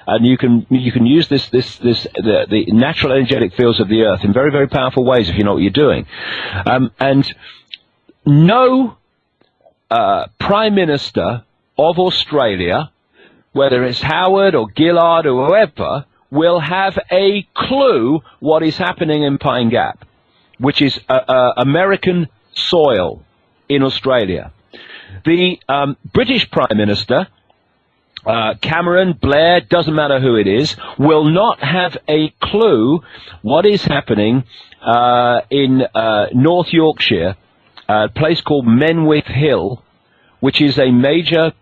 and you can use the natural energetic fields of the earth in very, very powerful ways if you know what you're doing. And no Prime Minister of Australia, whether it's Howard or Gillard or whoever, will have a clue what is happening in Pine Gap, which is American soil in Australia. The British Prime Minister, Cameron, Blair, doesn't matter who it is, will not have a clue what is happening in North Yorkshire, a place called Menwith Hill, which is a major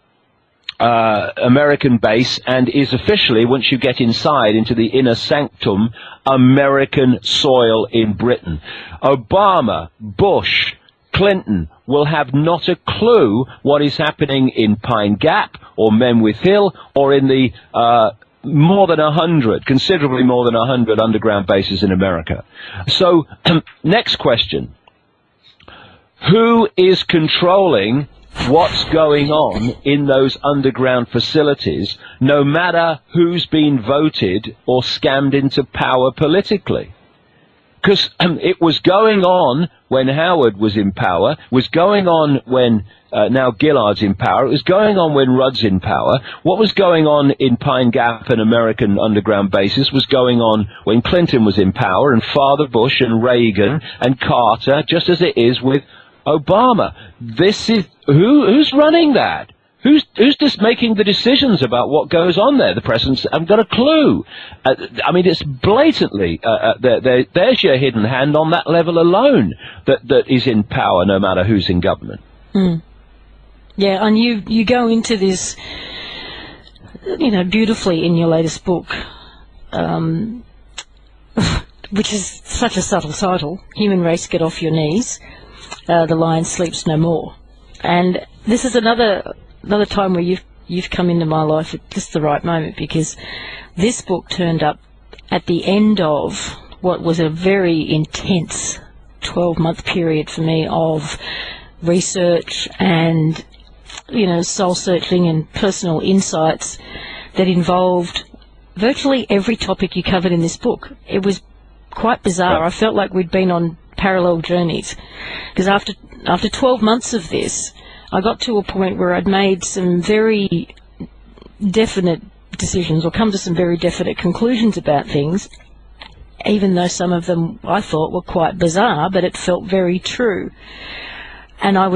American base and is officially, once you get inside into the inner sanctum, American soil in Britain. Obama, Bush, Clinton will have not a clue what is happening in Pine Gap or Menwith Hill or in the more than 100, considerably more than 100 underground bases in America. So, next question. Who is controlling what's going on in those underground facilities, no matter who's been voted or scammed into power politically? Because it was going on when Howard was in power, was going on when now Gillard's in power, it was going on when Rudd's in power. What was going on in Pine Gap and American underground bases was going on when Clinton was in power, and Father Bush and Reagan and Carter, just as it is with Obama. This is who's running that? Who's just making the decisions about what goes on there? The presidents haven't got a clue. I mean, it's blatantly there's your hidden hand on that level alone that is in power, no matter who's in government. Mm. Yeah, and you go into this, beautifully in your latest book, which is such a subtle title: "Human Race, Get Off Your Knees. The Lion Sleeps No More." And this is another time where you've come into my life at just the right moment, because this book turned up at the end of what was a very intense 12-month period for me of research and soul searching and personal insights that involved virtually every topic you covered in this book. It was quite bizarre. I felt like we'd been on parallel journeys, because after 12 months of this, I got to a point where I'd made some very definite decisions, or come to some very definite conclusions about things, even though some of them I thought were quite bizarre, but it felt very true. And I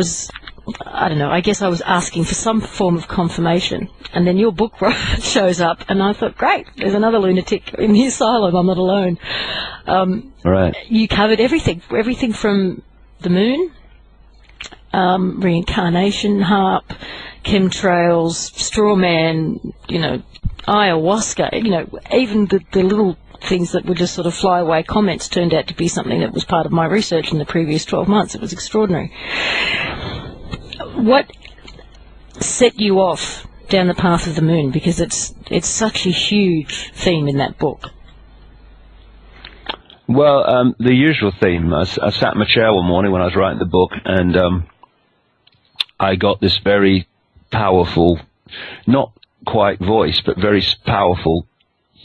guess I was asking for some form of confirmation. And then your book shows up, and I thought, great, there's another lunatic in the asylum, I'm not alone. Right. You covered everything from the moon, reincarnation, HARP, chemtrails, straw man, ayahuasca, even the little things that were just sort of flyaway comments turned out to be something that was part of my research in the previous 12 months. It was extraordinary. What set you off down the path of the moon? Because it's such a huge theme in that book. Well, the usual theme. I sat in my chair one morning when I was writing the book, and I got this very powerful, not quite voice, but very powerful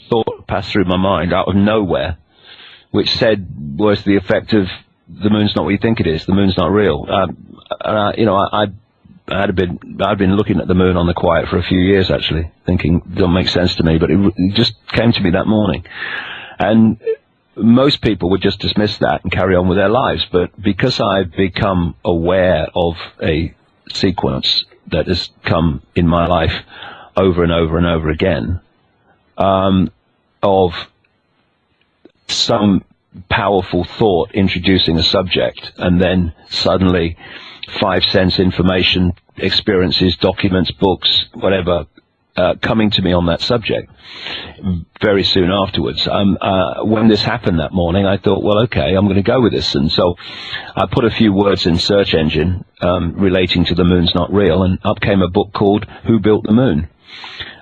thought passed through my mind out of nowhere, which was the effect of, the moon's not what you think it is. The moon's not real. I'd been looking at the moon on the quiet for a few years, actually, thinking it don't make sense to me, but it just came to me that morning. And most people would just dismiss that and carry on with their lives, but because I've become aware of a sequence that has come in my life over and over and over again, of some powerful thought introducing a subject, and then suddenly 5 sense information, experiences, documents, books, whatever, coming to me on that subject very soon afterwards. When this happened that morning, I thought, well, okay, I'm going to go with this. And so I put a few words in search engine relating to the moon's not real, and up came a book called Who Built the Moon?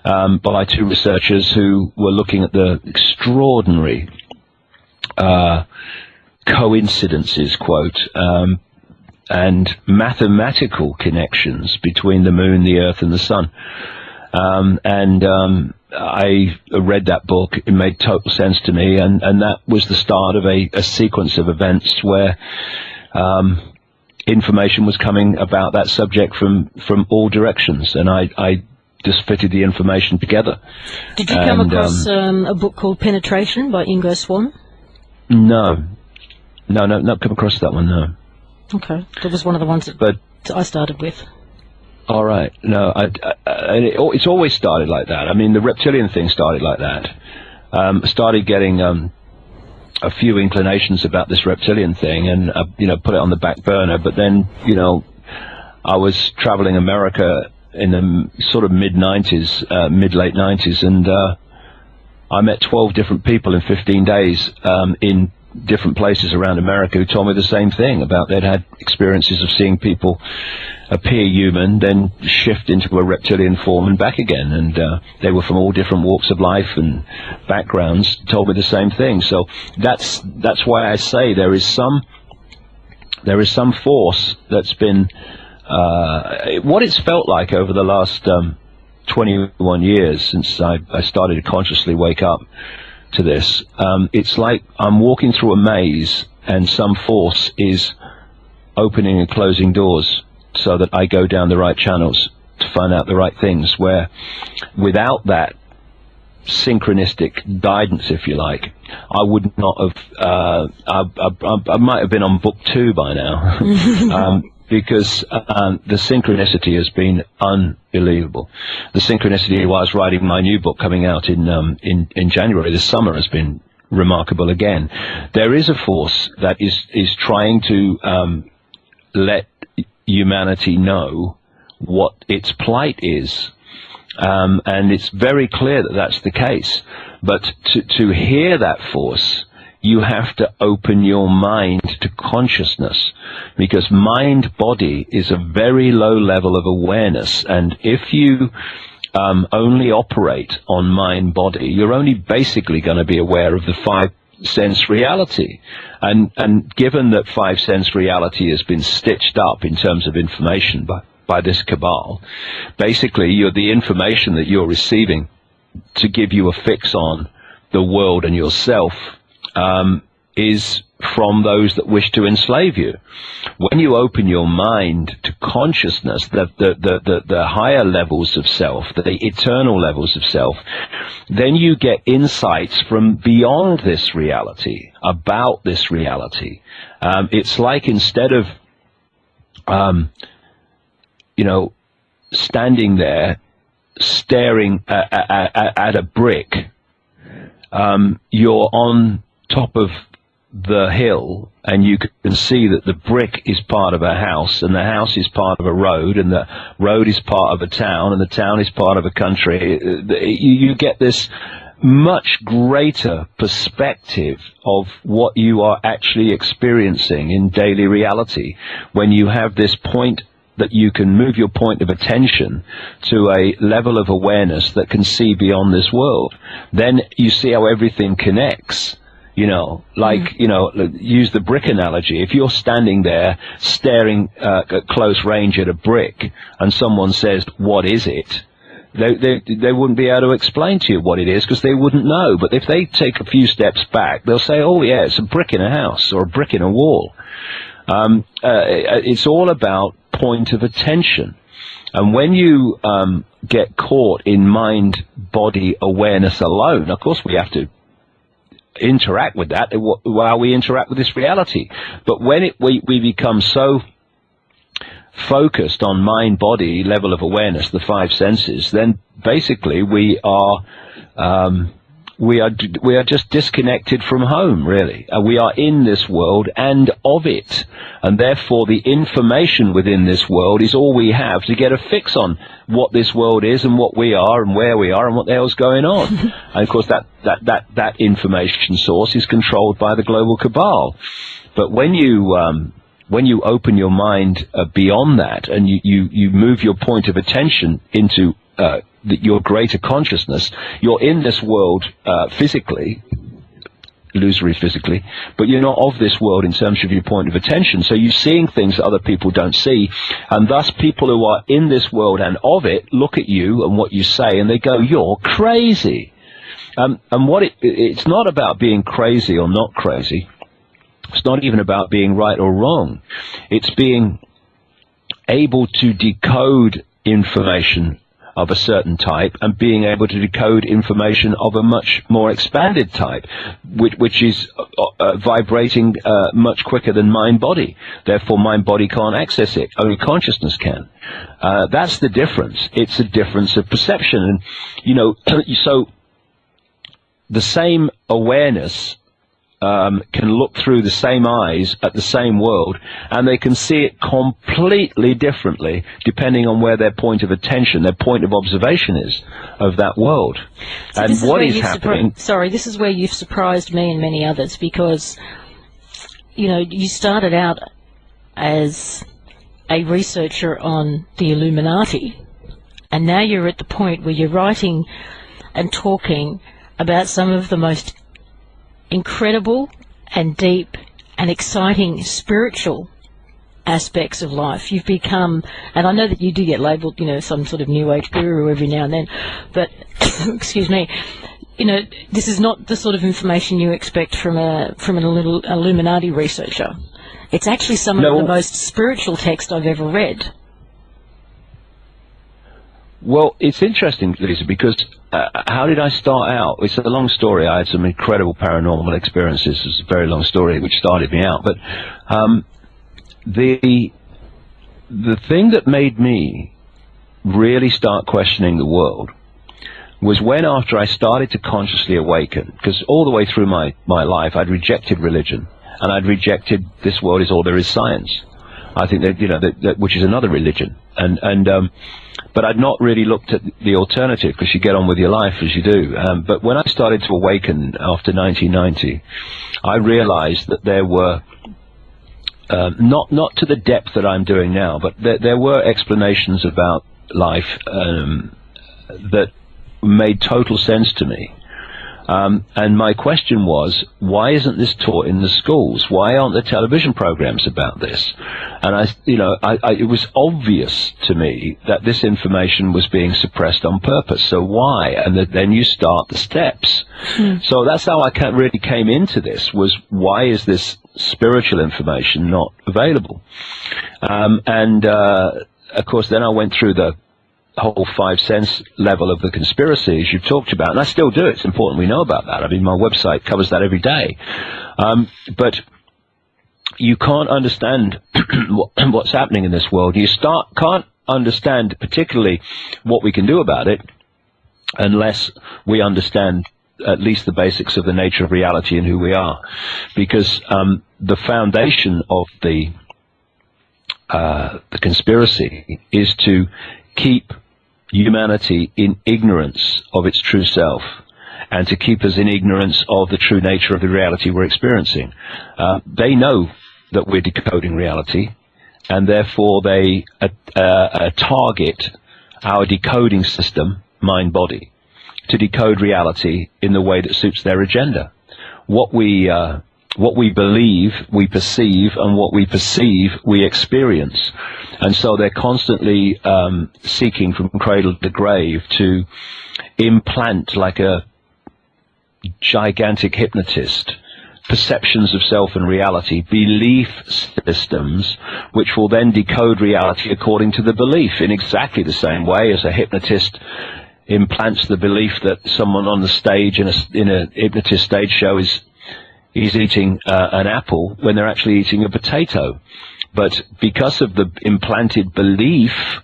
By 2 researchers who were looking at the extraordinary coincidences, quote, and mathematical connections between the moon, the earth, and the sun. I read that book. It made total sense to me, and that was the start of a sequence of events where information was coming about that subject from all directions. And I just fitted the information together. Did you come across a book called Penetration by Ingo Swann? No, not come across that one. No. Okay, that was one of the ones that I started with. All right. No, it's always started like that. I mean, the reptilian thing started like that. Started getting a few inclinations about this reptilian thing, and put it on the back burner. But then, I was traveling America in the sort of late 90s, and I met 12 different people in 15 days in different places around America who told me the same thing about they'd had experiences of seeing people appear human, then shift into a reptilian form and back again, and they were from all different walks of life and backgrounds, told me the same thing. So that's why I say there is some force that's been what it's felt like over the last 21 years since I started to consciously wake up to this. It's like I'm walking through a maze and some force is opening and closing doors so that I go down the right channels to find out the right things, where without that synchronistic guidance, if you like, I would not have I might have been on book 2 by now. Because the synchronicity has been unbelievable. The synchronicity while I was writing my new book coming out in January this summer has been remarkable again. There is a force that is trying to let humanity know what its plight is, and it's very clear that that's the case. But to hear that force, you have to open your mind to consciousness, because mind-body is a very low level of awareness, and if you only operate on mind-body, you're only basically going to be aware of the 5-sense reality. And given that 5-sense reality has been stitched up in terms of information by this cabal, basically the information that you're receiving to give you a fix on the world and yourself is from those that wish to enslave you. When you open your mind to consciousness, the higher levels of self, the eternal levels of self, then you get insights from beyond this reality, about this reality. It's like instead of, standing there staring at a brick, you're on top of the hill, and you can see that the brick is part of a house, and the house is part of a road, and the road is part of a town, and the town is part of a country. You get this much greater perspective of what you are actually experiencing in daily reality when you have this point that you can move your point of attention to a level of awareness that can see beyond this world. Then you see how everything connects. Use the brick analogy. If you're standing there staring at close range at a brick and someone says, "What is it?" They wouldn't be able to explain to you what it is, because they wouldn't know. But if they take a few steps back, they'll say, "Oh yeah, it's a brick in a house or a brick in a wall." It's all about point of attention. And when you get caught in mind-body awareness alone, of course we have to interact with that while we interact with this reality. But when we become so focused on mind-body level of awareness, the 5 senses, then basically we are just disconnected from home, really. We are in this world and of it, and therefore the information within this world is all we have to get a fix on what this world is and what we are and where we are and what the hell's going on. And of course that information source is controlled by the global cabal. But when you open your mind beyond that, and you move your point of attention into your greater consciousness, you're in this world physically, illusory physically, but you're not of this world in terms of your point of attention. So you're seeing things that other people don't see, and thus people who are in this world and of it look at you and what you say, and they go, "You're crazy." And it's not about being crazy or not crazy. It's not even about being right or wrong. It's being able to decode information of a certain type and being able to decode information of a much more expanded type, which is vibrating much quicker than mind-body. Therefore, mind-body can't access it. Only consciousness can. That's the difference. It's a difference of perception. And, you know, so the same awareness can look through the same eyes at the same world, and they can see it completely differently depending on where their point of attention, their point of observation is of that world. So and what is happening... this is where you've surprised me and many others, because, you know, you started out as a researcher on the Illuminati, and now you're at the point where you're writing and talking about some of the most incredible and deep and exciting spiritual aspects of life. You've become, and I know that you do get labelled, you know, some sort of New Age guru every now and then, but, excuse me, you know, this is not the sort of information you expect from an Illuminati researcher. It's actually some of the most spiritual text I've ever read. Well, it's interesting, Lisa, because how did I start out? It's a long story. I had some incredible paranormal experiences. It's a very long story which started me out. But the thing that made me really start questioning the world was when, after I started to consciously awaken, because all the way through my life I'd rejected religion, and I'd rejected this world is all there is science. I think that, you know, that which is another religion. But I'd not really looked at the alternative, because you get on with your life as you do. But when I started to awaken after 1990, I realized that there were, not to the depth that I'm doing now, but there were explanations about life that made total sense to me. And my question was, why isn't this taught in the schools? Why aren't there television programs about this? And it was obvious to me that this information was being suppressed on purpose. So why? And then you start the steps. So that's how I really came into this, was why is this spiritual information not available? Of course, then I went through the whole 5 sense level of the conspiracies you've talked about, and I still do. It's important we know about that. I mean, my website covers that every day. But you can't understand what's happening in this world. You can't understand particularly what we can do about it unless we understand at least the basics of the nature of reality and who we are. Because the foundation of the conspiracy is to keep humanity in ignorance of its true self, and to keep us in ignorance of the true nature of the reality we're experiencing. They know that we're decoding reality, and therefore they target our decoding system, mind-body, to decode reality in the way that suits their agenda. What we believe, we perceive, and what we perceive, we experience. And so they're constantly seeking from cradle to grave to implant, like a gigantic hypnotist, perceptions of self and reality, belief systems, which will then decode reality according to the belief, in exactly the same way as a hypnotist implants the belief that someone on the stage in a hypnotist stage show is eating an apple when they're actually eating a potato. But because of the implanted belief,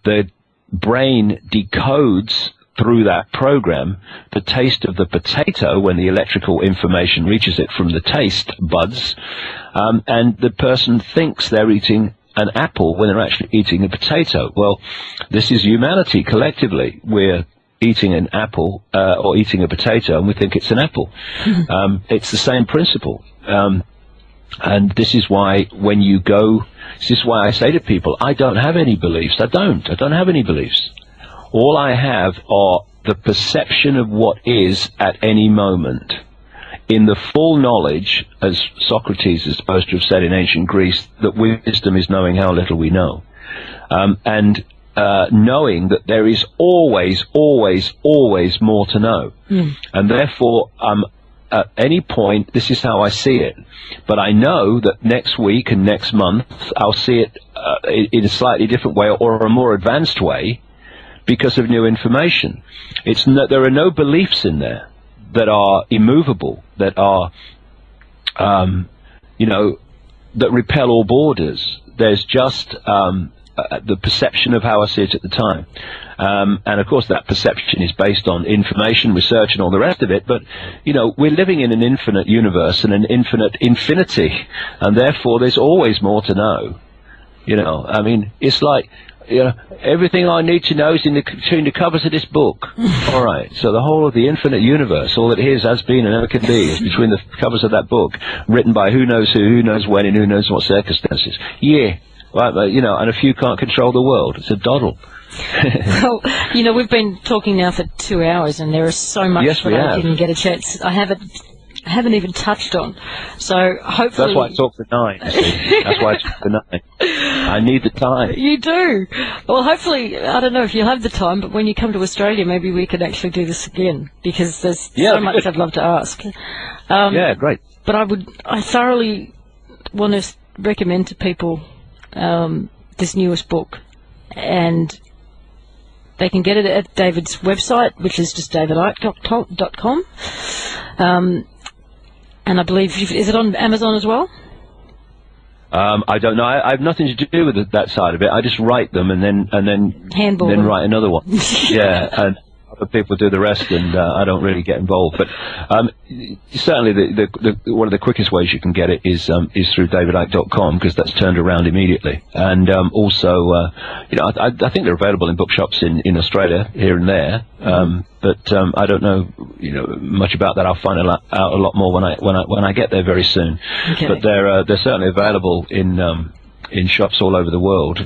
the brain decodes through that program the taste of the potato when the electrical information reaches it from the taste buds, and the person thinks they're eating an apple when they're actually eating a potato. Well, this is humanity collectively. We're eating an apple or eating a potato, and we think it's an apple. It's the same principle. And this is why when you go, this is why I say to people, I don't have any beliefs. I don't have any beliefs. All I have are the perception of what is at any moment, in the full knowledge, as Socrates is supposed to have said in ancient Greece, that wisdom is knowing how little we know. Knowing that there is always, always, always more to know. And therefore, at any point, this is how I see it. But I know that next week and next month, I'll see it in a slightly different way or a more advanced way, because of new information. There are no beliefs in there that are immovable, that are, that repel all borders. There's just the perception of how I see it at the time. And of course that perception is based on information, research and all the rest of it, but we're living in an infinite universe and an infinite infinity, and therefore there's always more to know. I mean, it's like, everything I need to know is between the covers of this book. All right, so the whole of the infinite universe, all that is, has been, and ever can be, is between the covers of that book, written by who knows when, and who knows what circumstances. Yeah, right, but, and a few can't control the world. It's a doddle. Well, we've been talking now for 2 hours, and there is so much that I didn't get a chance. I haven't even touched on. So hopefully... That's why I talk for 9. That's why I talk for 9. I need the time. You do. Well, hopefully, I don't know if you'll have the time, but when you come to Australia, maybe we could actually do this again, because there's so much I'd love to ask. Yeah, great. But I thoroughly want to recommend to people this newest book, and they can get it at David's website, which is just davidicke.com. And I believe, is it on Amazon as well? I don't know. I have nothing to do with that side of it. I just write them and then write another one. Yeah, and other people do the rest, and I don't really get involved. But certainly, the one of the quickest ways you can get it is through davidicke.com, because that's turned around immediately. And also, I think they're available in bookshops in Australia here and there. But I don't know, much about that. I'll find out a lot more when I get there very soon. Okay. But they're certainly available in shops all over the world,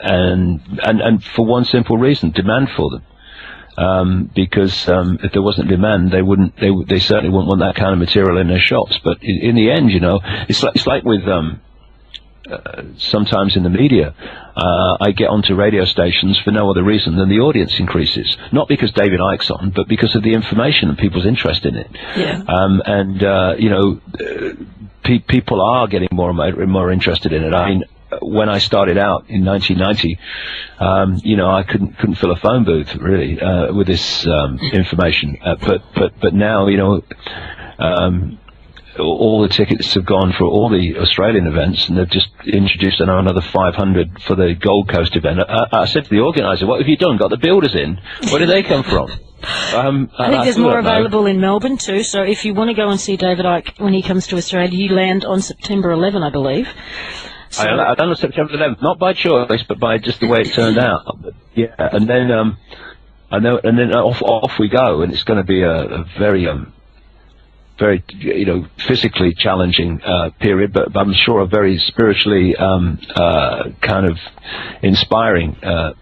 and for one simple reason: demand for them. Because if there wasn't demand, they certainly wouldn't want that kind of material in their shops. But in the end, it's like with sometimes in the media, I get onto radio stations for no other reason than the audience increases. Not because David Icke's on, but because of the information and people's interest in it. Yeah. People are getting more and more interested in it. I mean, when I started out in 1990, I couldn't fill a phone booth really with this information. But now, all the tickets have gone for all the Australian events, and they've just introduced another 500 for the Gold Coast event. I said to the organizer, "What have you done? Got the builders in? Where do they come from?" I think there's more available in Melbourne too, so if you want to go and see David Icke when he comes to Australia, you land on September 11, I believe. So I done on September 11th, not by choice, but by just the way it turned out. But, yeah, and then off we go, and it's going to be a very physically challenging period, but I'm sure a very spiritually kind of inspiring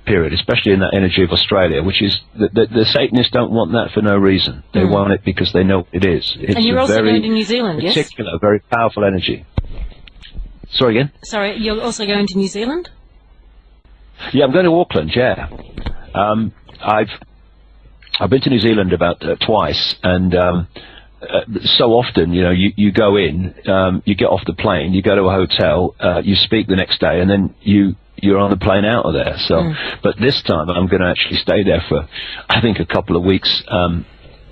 period, especially in that energy of Australia, which is the Satanists don't want that for no reason. They want it because they know it is. It's and you're also going to New Zealand, yes? Particular, very powerful energy. Sorry again? Sorry, you're also going to New Zealand? Yeah, I'm going to Auckland, yeah. I've been to New Zealand about twice, and so often, you go in, you get off the plane, you go to a hotel, you speak the next day, and then you're on the plane out of there. So, but this time I'm going to actually stay there for, I think, a couple of weeks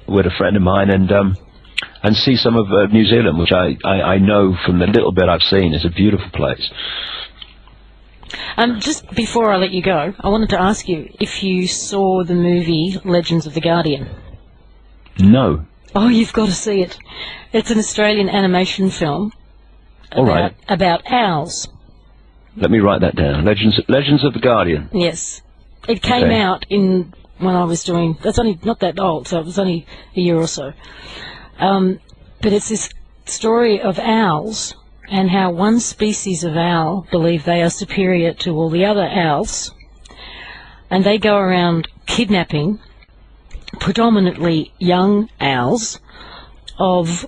with a friend of mine, and see some of New Zealand, which I know from the little bit I've seen is a beautiful place. Just before I let you go, I wanted to ask you if you saw the movie Legends of the Guardian. No. Oh, you've got to see it. It's an Australian animation film about owls. Let me write that down. Legends of the Guardian. Yes. It came out when I was doing... That's only not that old, so it was only a year or so. But it's this story of owls and how one species of owl believe they are superior to all the other owls, and they go around kidnapping predominantly young owls of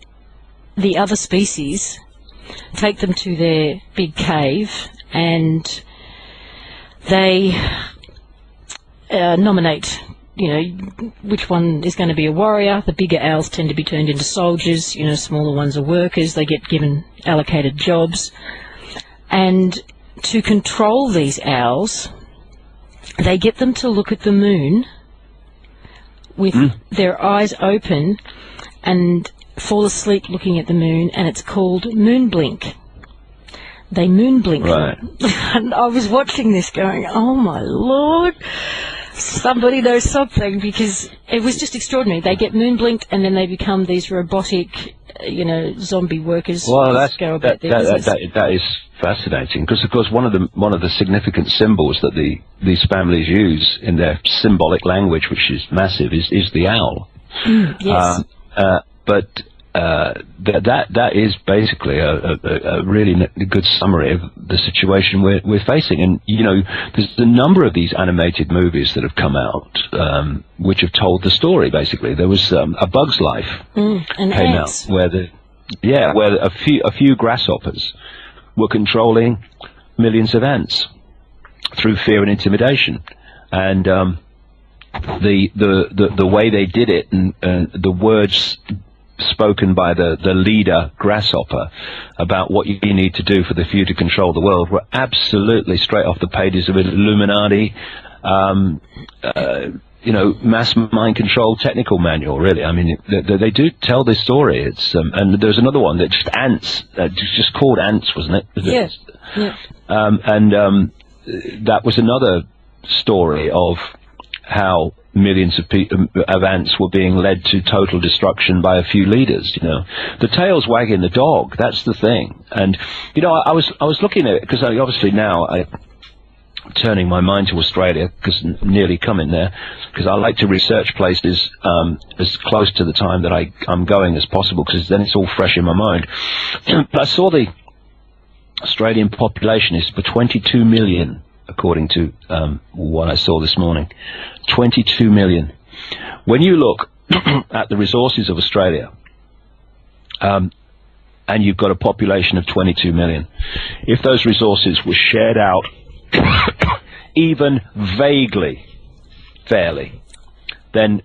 the other species, take them to their big cave, and they nominate, which one is going to be a warrior. The bigger owls tend to be turned into soldiers, smaller ones are workers. They get given allocated jobs. And to control these owls, They get them to look at the moon with their eyes open and fall asleep looking at the moon, and it's called moon blink. They moon blink. Right. And I was watching this going, oh my Lord, somebody knows something, because it was just extraordinary. They get moon blinked and then they become these robotic, zombie workers. Well, that is fascinating, because of course one of the significant symbols that these families use in their symbolic language, which is massive, is the owl. Yes. But that is basically a really good summary of the situation we're facing. And there's a number of these animated movies that have come out which have told the story. Basically, there was A Bug's Life came ants. out where a few grasshoppers were controlling millions of ants through fear and intimidation, and the way they did it, and the words spoken by the leader grasshopper about what you need to do for the few to control the world were absolutely straight off the pages of Illuminati, mass mind control technical manual. Really, I mean, they do tell this story. It's and there's another one that just ants, just called Ants, wasn't it? Yes. Yeah. That was another story of how millions of ants were being led to total destruction by a few leaders. The tail's wagging the dog. That's the thing. And I was looking at it, because obviously now I'm turning my mind to Australia, because nearly coming there, because I like to research places as close to the time that I'm going as possible, because then it's all fresh in my mind. But I saw the Australian population is for 22 million. According to what I saw this morning, 22 million. When you look at the resources of Australia, and you've got a population of 22 million, if those resources were shared out even vaguely fairly, then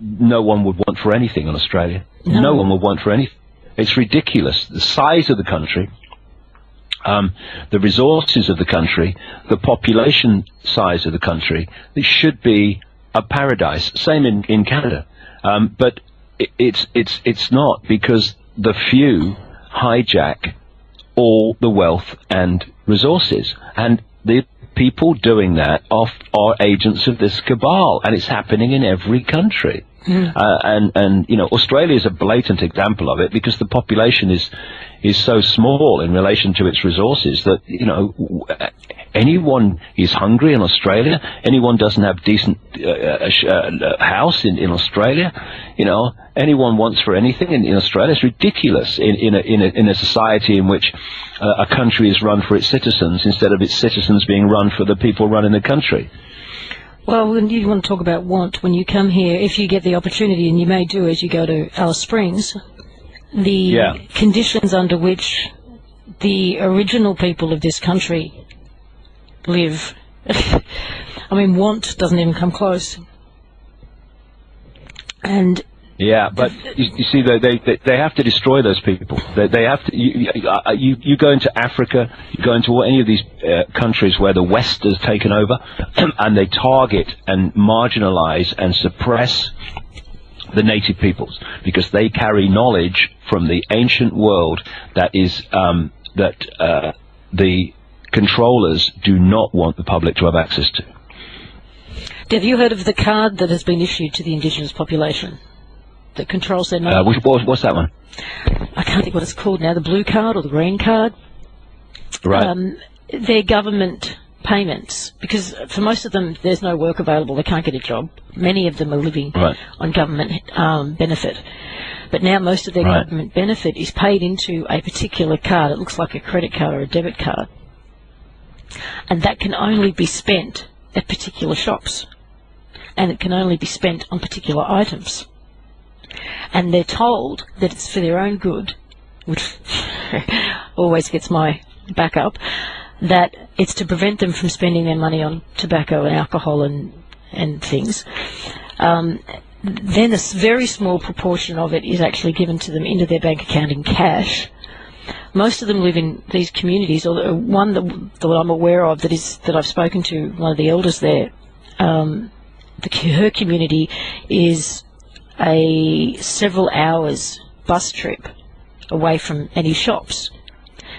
no one would want for anything in Australia. No one would want for anything. It's ridiculous. The size of the country, the resources of the country, the population size of the country, it should be a paradise. Same in Canada, but it's not, because the few hijack all the wealth and resources, and the people doing that are agents of this cabal, and it's happening in every country. Australia is a blatant example of it, because the population is so small in relation to its resources that anyone is hungry in Australia. Anyone doesn't have decent house in Australia. Anyone wants for anything in Australia. It's ridiculous in a society in which a country is run for its citizens instead of its citizens being run for the people running the country. Well, when you want to talk about want, when you come here, if you get the opportunity, and you may do as you go to Alice Springs, the conditions under which the original people of this country live, I mean, want doesn't even come close. And yeah, but you see, they have to destroy those people. They have to. You go into Africa, you go into any of these countries where the West has taken over, and they target and marginalize and suppress the native peoples, because they carry knowledge from the ancient world that is the controllers do not want the public to have access to. Have you heard of the card that has been issued to the indigenous population that controls their knowledge? What's that one? I can't think what it's called now, the blue card or the green card. Right. They're government payments, because for most of them there's no work available, they can't get a job. Many of them are living on government benefit. But now most of their government benefit is paid into a particular card. It looks like a credit card or a debit card. And that can only be spent at particular shops. And it can only be spent on particular items. And they're told that it's for their own good, which always gets my back up, that it's to prevent them from spending their money on tobacco and alcohol and things. Then a very small proportion of it is actually given to them into their bank account in cash. most of them live in these communities, or one that I'm aware of that I've spoken to, one of the elders there, her community is a several hours bus trip away from any shops.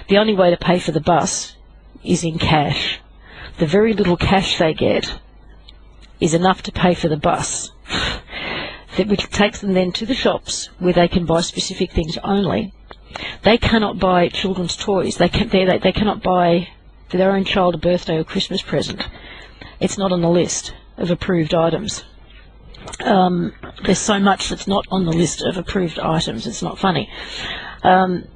The only way to pay for the bus is in cash. The very little cash they get is enough to pay for the bus. Which takes them then to the shops where they can buy specific things only. They cannot buy children's toys. They cannot buy for their own child a birthday or Christmas present. It's not on the list of approved items. There's so much that's not on the list of approved items. It's not funny. And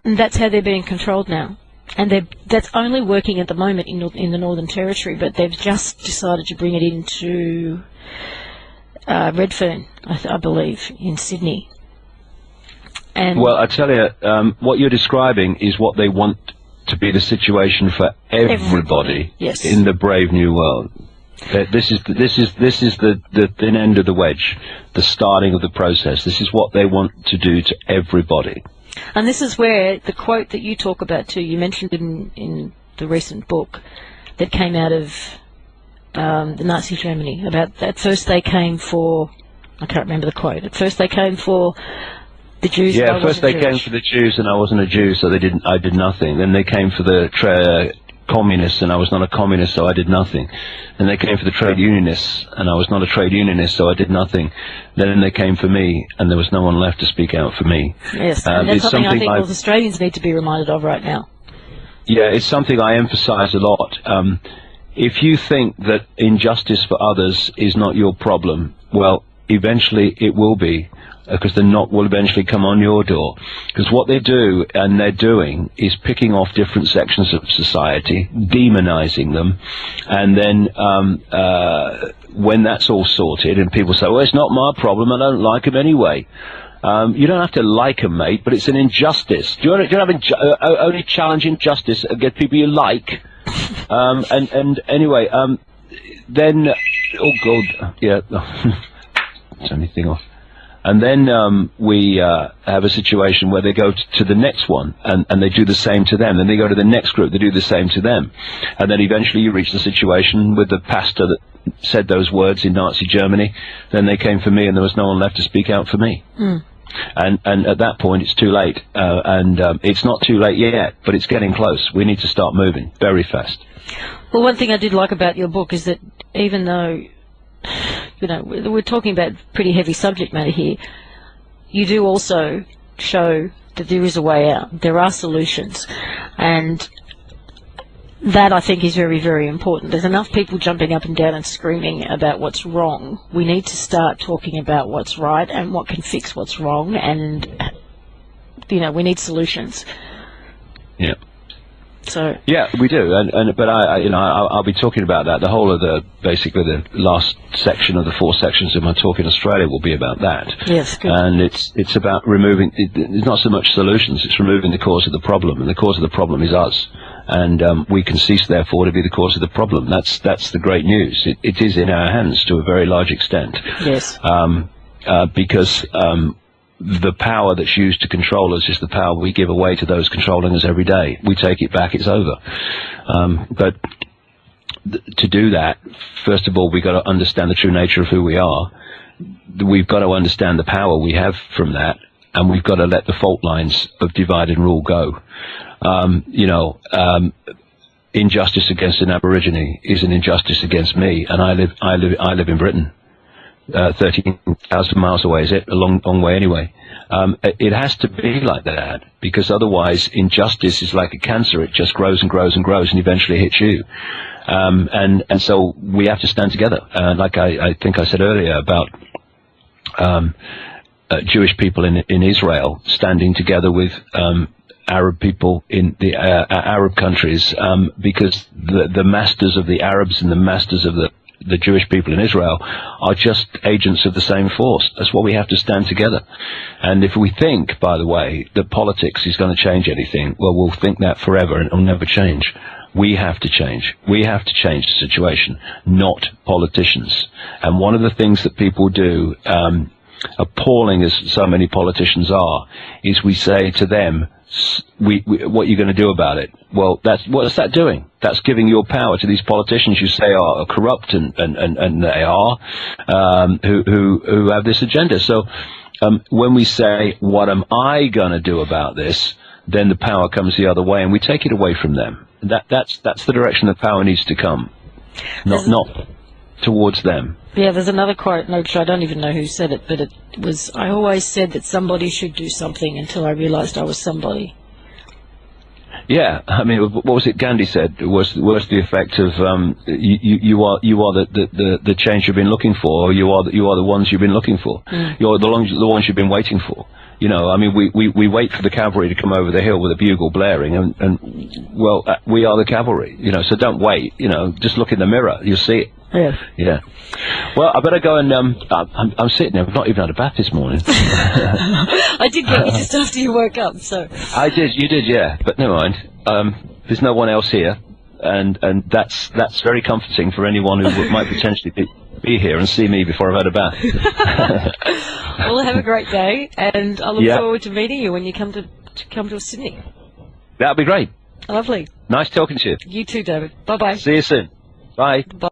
that's how they're being controlled now. And that's only working at the moment in the Northern Territory, but they've just decided to bring it into Redfern, I believe, in Sydney. And well, I tell you, what you're describing is what they want to be the situation for everybody yes. in the brave new world. This is the thin end of the wedge, the starting of the process. This is what they want to do to everybody. And this is where the quote that you talk about too, you mentioned in the recent book that came out of the Nazi Germany, about at first they came for, I can't remember the quote, at first they came for the Jews. Yeah, at first they came for the Jews and I wasn't a Jew, so I did nothing. Then they came for the communists and I was not a communist, so I did nothing. Then they came for the trade unionists and I was not a trade unionist, so I did nothing. Then they came for me and there was no one left to speak out for me. Yes, and that's something I think all Australians need to be reminded of right now. Yeah, it's something I emphasise a lot. If you think that injustice for others is not your problem, well, eventually it will be, because the knock will eventually come on your door. Because what they do, and they're doing, is picking off different sections of society, demonizing them, and then when that's all sorted and people say, well, it's not my problem, I don't like them anyway. You don't have to like them, mate, but it's an injustice. Do you only challenge injustice against people you like? And anyway, then, oh God, yeah, turn anything off. And then we have a situation where they go to the next one, and they do the same to them. Then they go to the next group, they do the same to them. And then eventually you reach the situation with the pastor that said those words in Nazi Germany. Then they came for me, and there was no one left to speak out for me. Mm. And at that point, it's too late. And it's not too late yet, but it's getting close. We need to start moving very fast. Well, one thing I did like about your book is that even though, you know, we're talking about pretty heavy subject matter here, you do also show that there is a way out. There are solutions. And that, I think, is very, very important. There's enough people jumping up and down and screaming about what's wrong. We need to start talking about what's right and what can fix what's wrong. And, you know, we need solutions. Yeah. So yeah, we do, but I'll be talking about that. The whole of basically the last section of the 4 sections of my talk in Australia will be about that. Yes, good. And it's about removing. It's not so much solutions; it's removing the cause of the problem, and the cause of the problem is us. And we can cease, therefore, to be the cause of the problem. That's the great news. It is in our hands to a very large extent. Yes. Because the power that's used to control us is the power we give away to those controlling us every day. We take it back, it's over. But to do that, first of all, we've got to understand the true nature of who we are. We've got to understand the power we have from that, and we've got to let the fault lines of divide and rule go. Injustice against an Aborigine is an injustice against me, and I live in Britain. 13,000 miles away, is it? A long way anyway. It has to be like that, because otherwise injustice is like a cancer. It just grows and grows and grows and eventually hits you. And so we have to stand together. Like I think I said earlier about Jewish people in Israel standing together with Arab people in the Arab countries, because the masters of the Arabs and the masters of the Jewish people in Israel are just agents of the same force. That's why we have to stand together. And if we think, by the way, that politics is going to change anything, well, we'll think that forever and it'll never change. We have to change. We have to change the situation, not politicians. And one of the things that people do appalling as so many politicians are, is we say to them, what are you going to do about it? Well, what's that doing? That's giving your power to these politicians you say are corrupt, and they are, who have this agenda. So when we say, what am I going to do about this, then the power comes the other way, and we take it away from them. That's the direction the power needs to come, not towards them. Yeah, there's another quote, which I don't even know who said it, but it was, I always said that somebody should do something until I realized I was somebody. Yeah, I mean, what was it Gandhi said? Was the effect of you are the change you've been looking for, or you are the ones you've been looking for. You're the ones you've been waiting for. You know, I mean, we wait for the cavalry to come over the hill with a bugle blaring, and we are the cavalry. You know, so don't wait. You know, just look in the mirror, you'll see it. Yeah. Yeah. Well, I better go and I'm sitting there. I've not even had a bath this morning. I did get you just after you woke up, so. I did. You did, yeah. But never mind. There's no one else here, and that's very comforting for anyone who might potentially be here and see me before I've had a bath. Well, have a great day, and I look forward to meeting you when you come to Sydney. That'll be great. Lovely. Nice talking to you. You too, David. Bye bye. See you soon. Bye. Bye.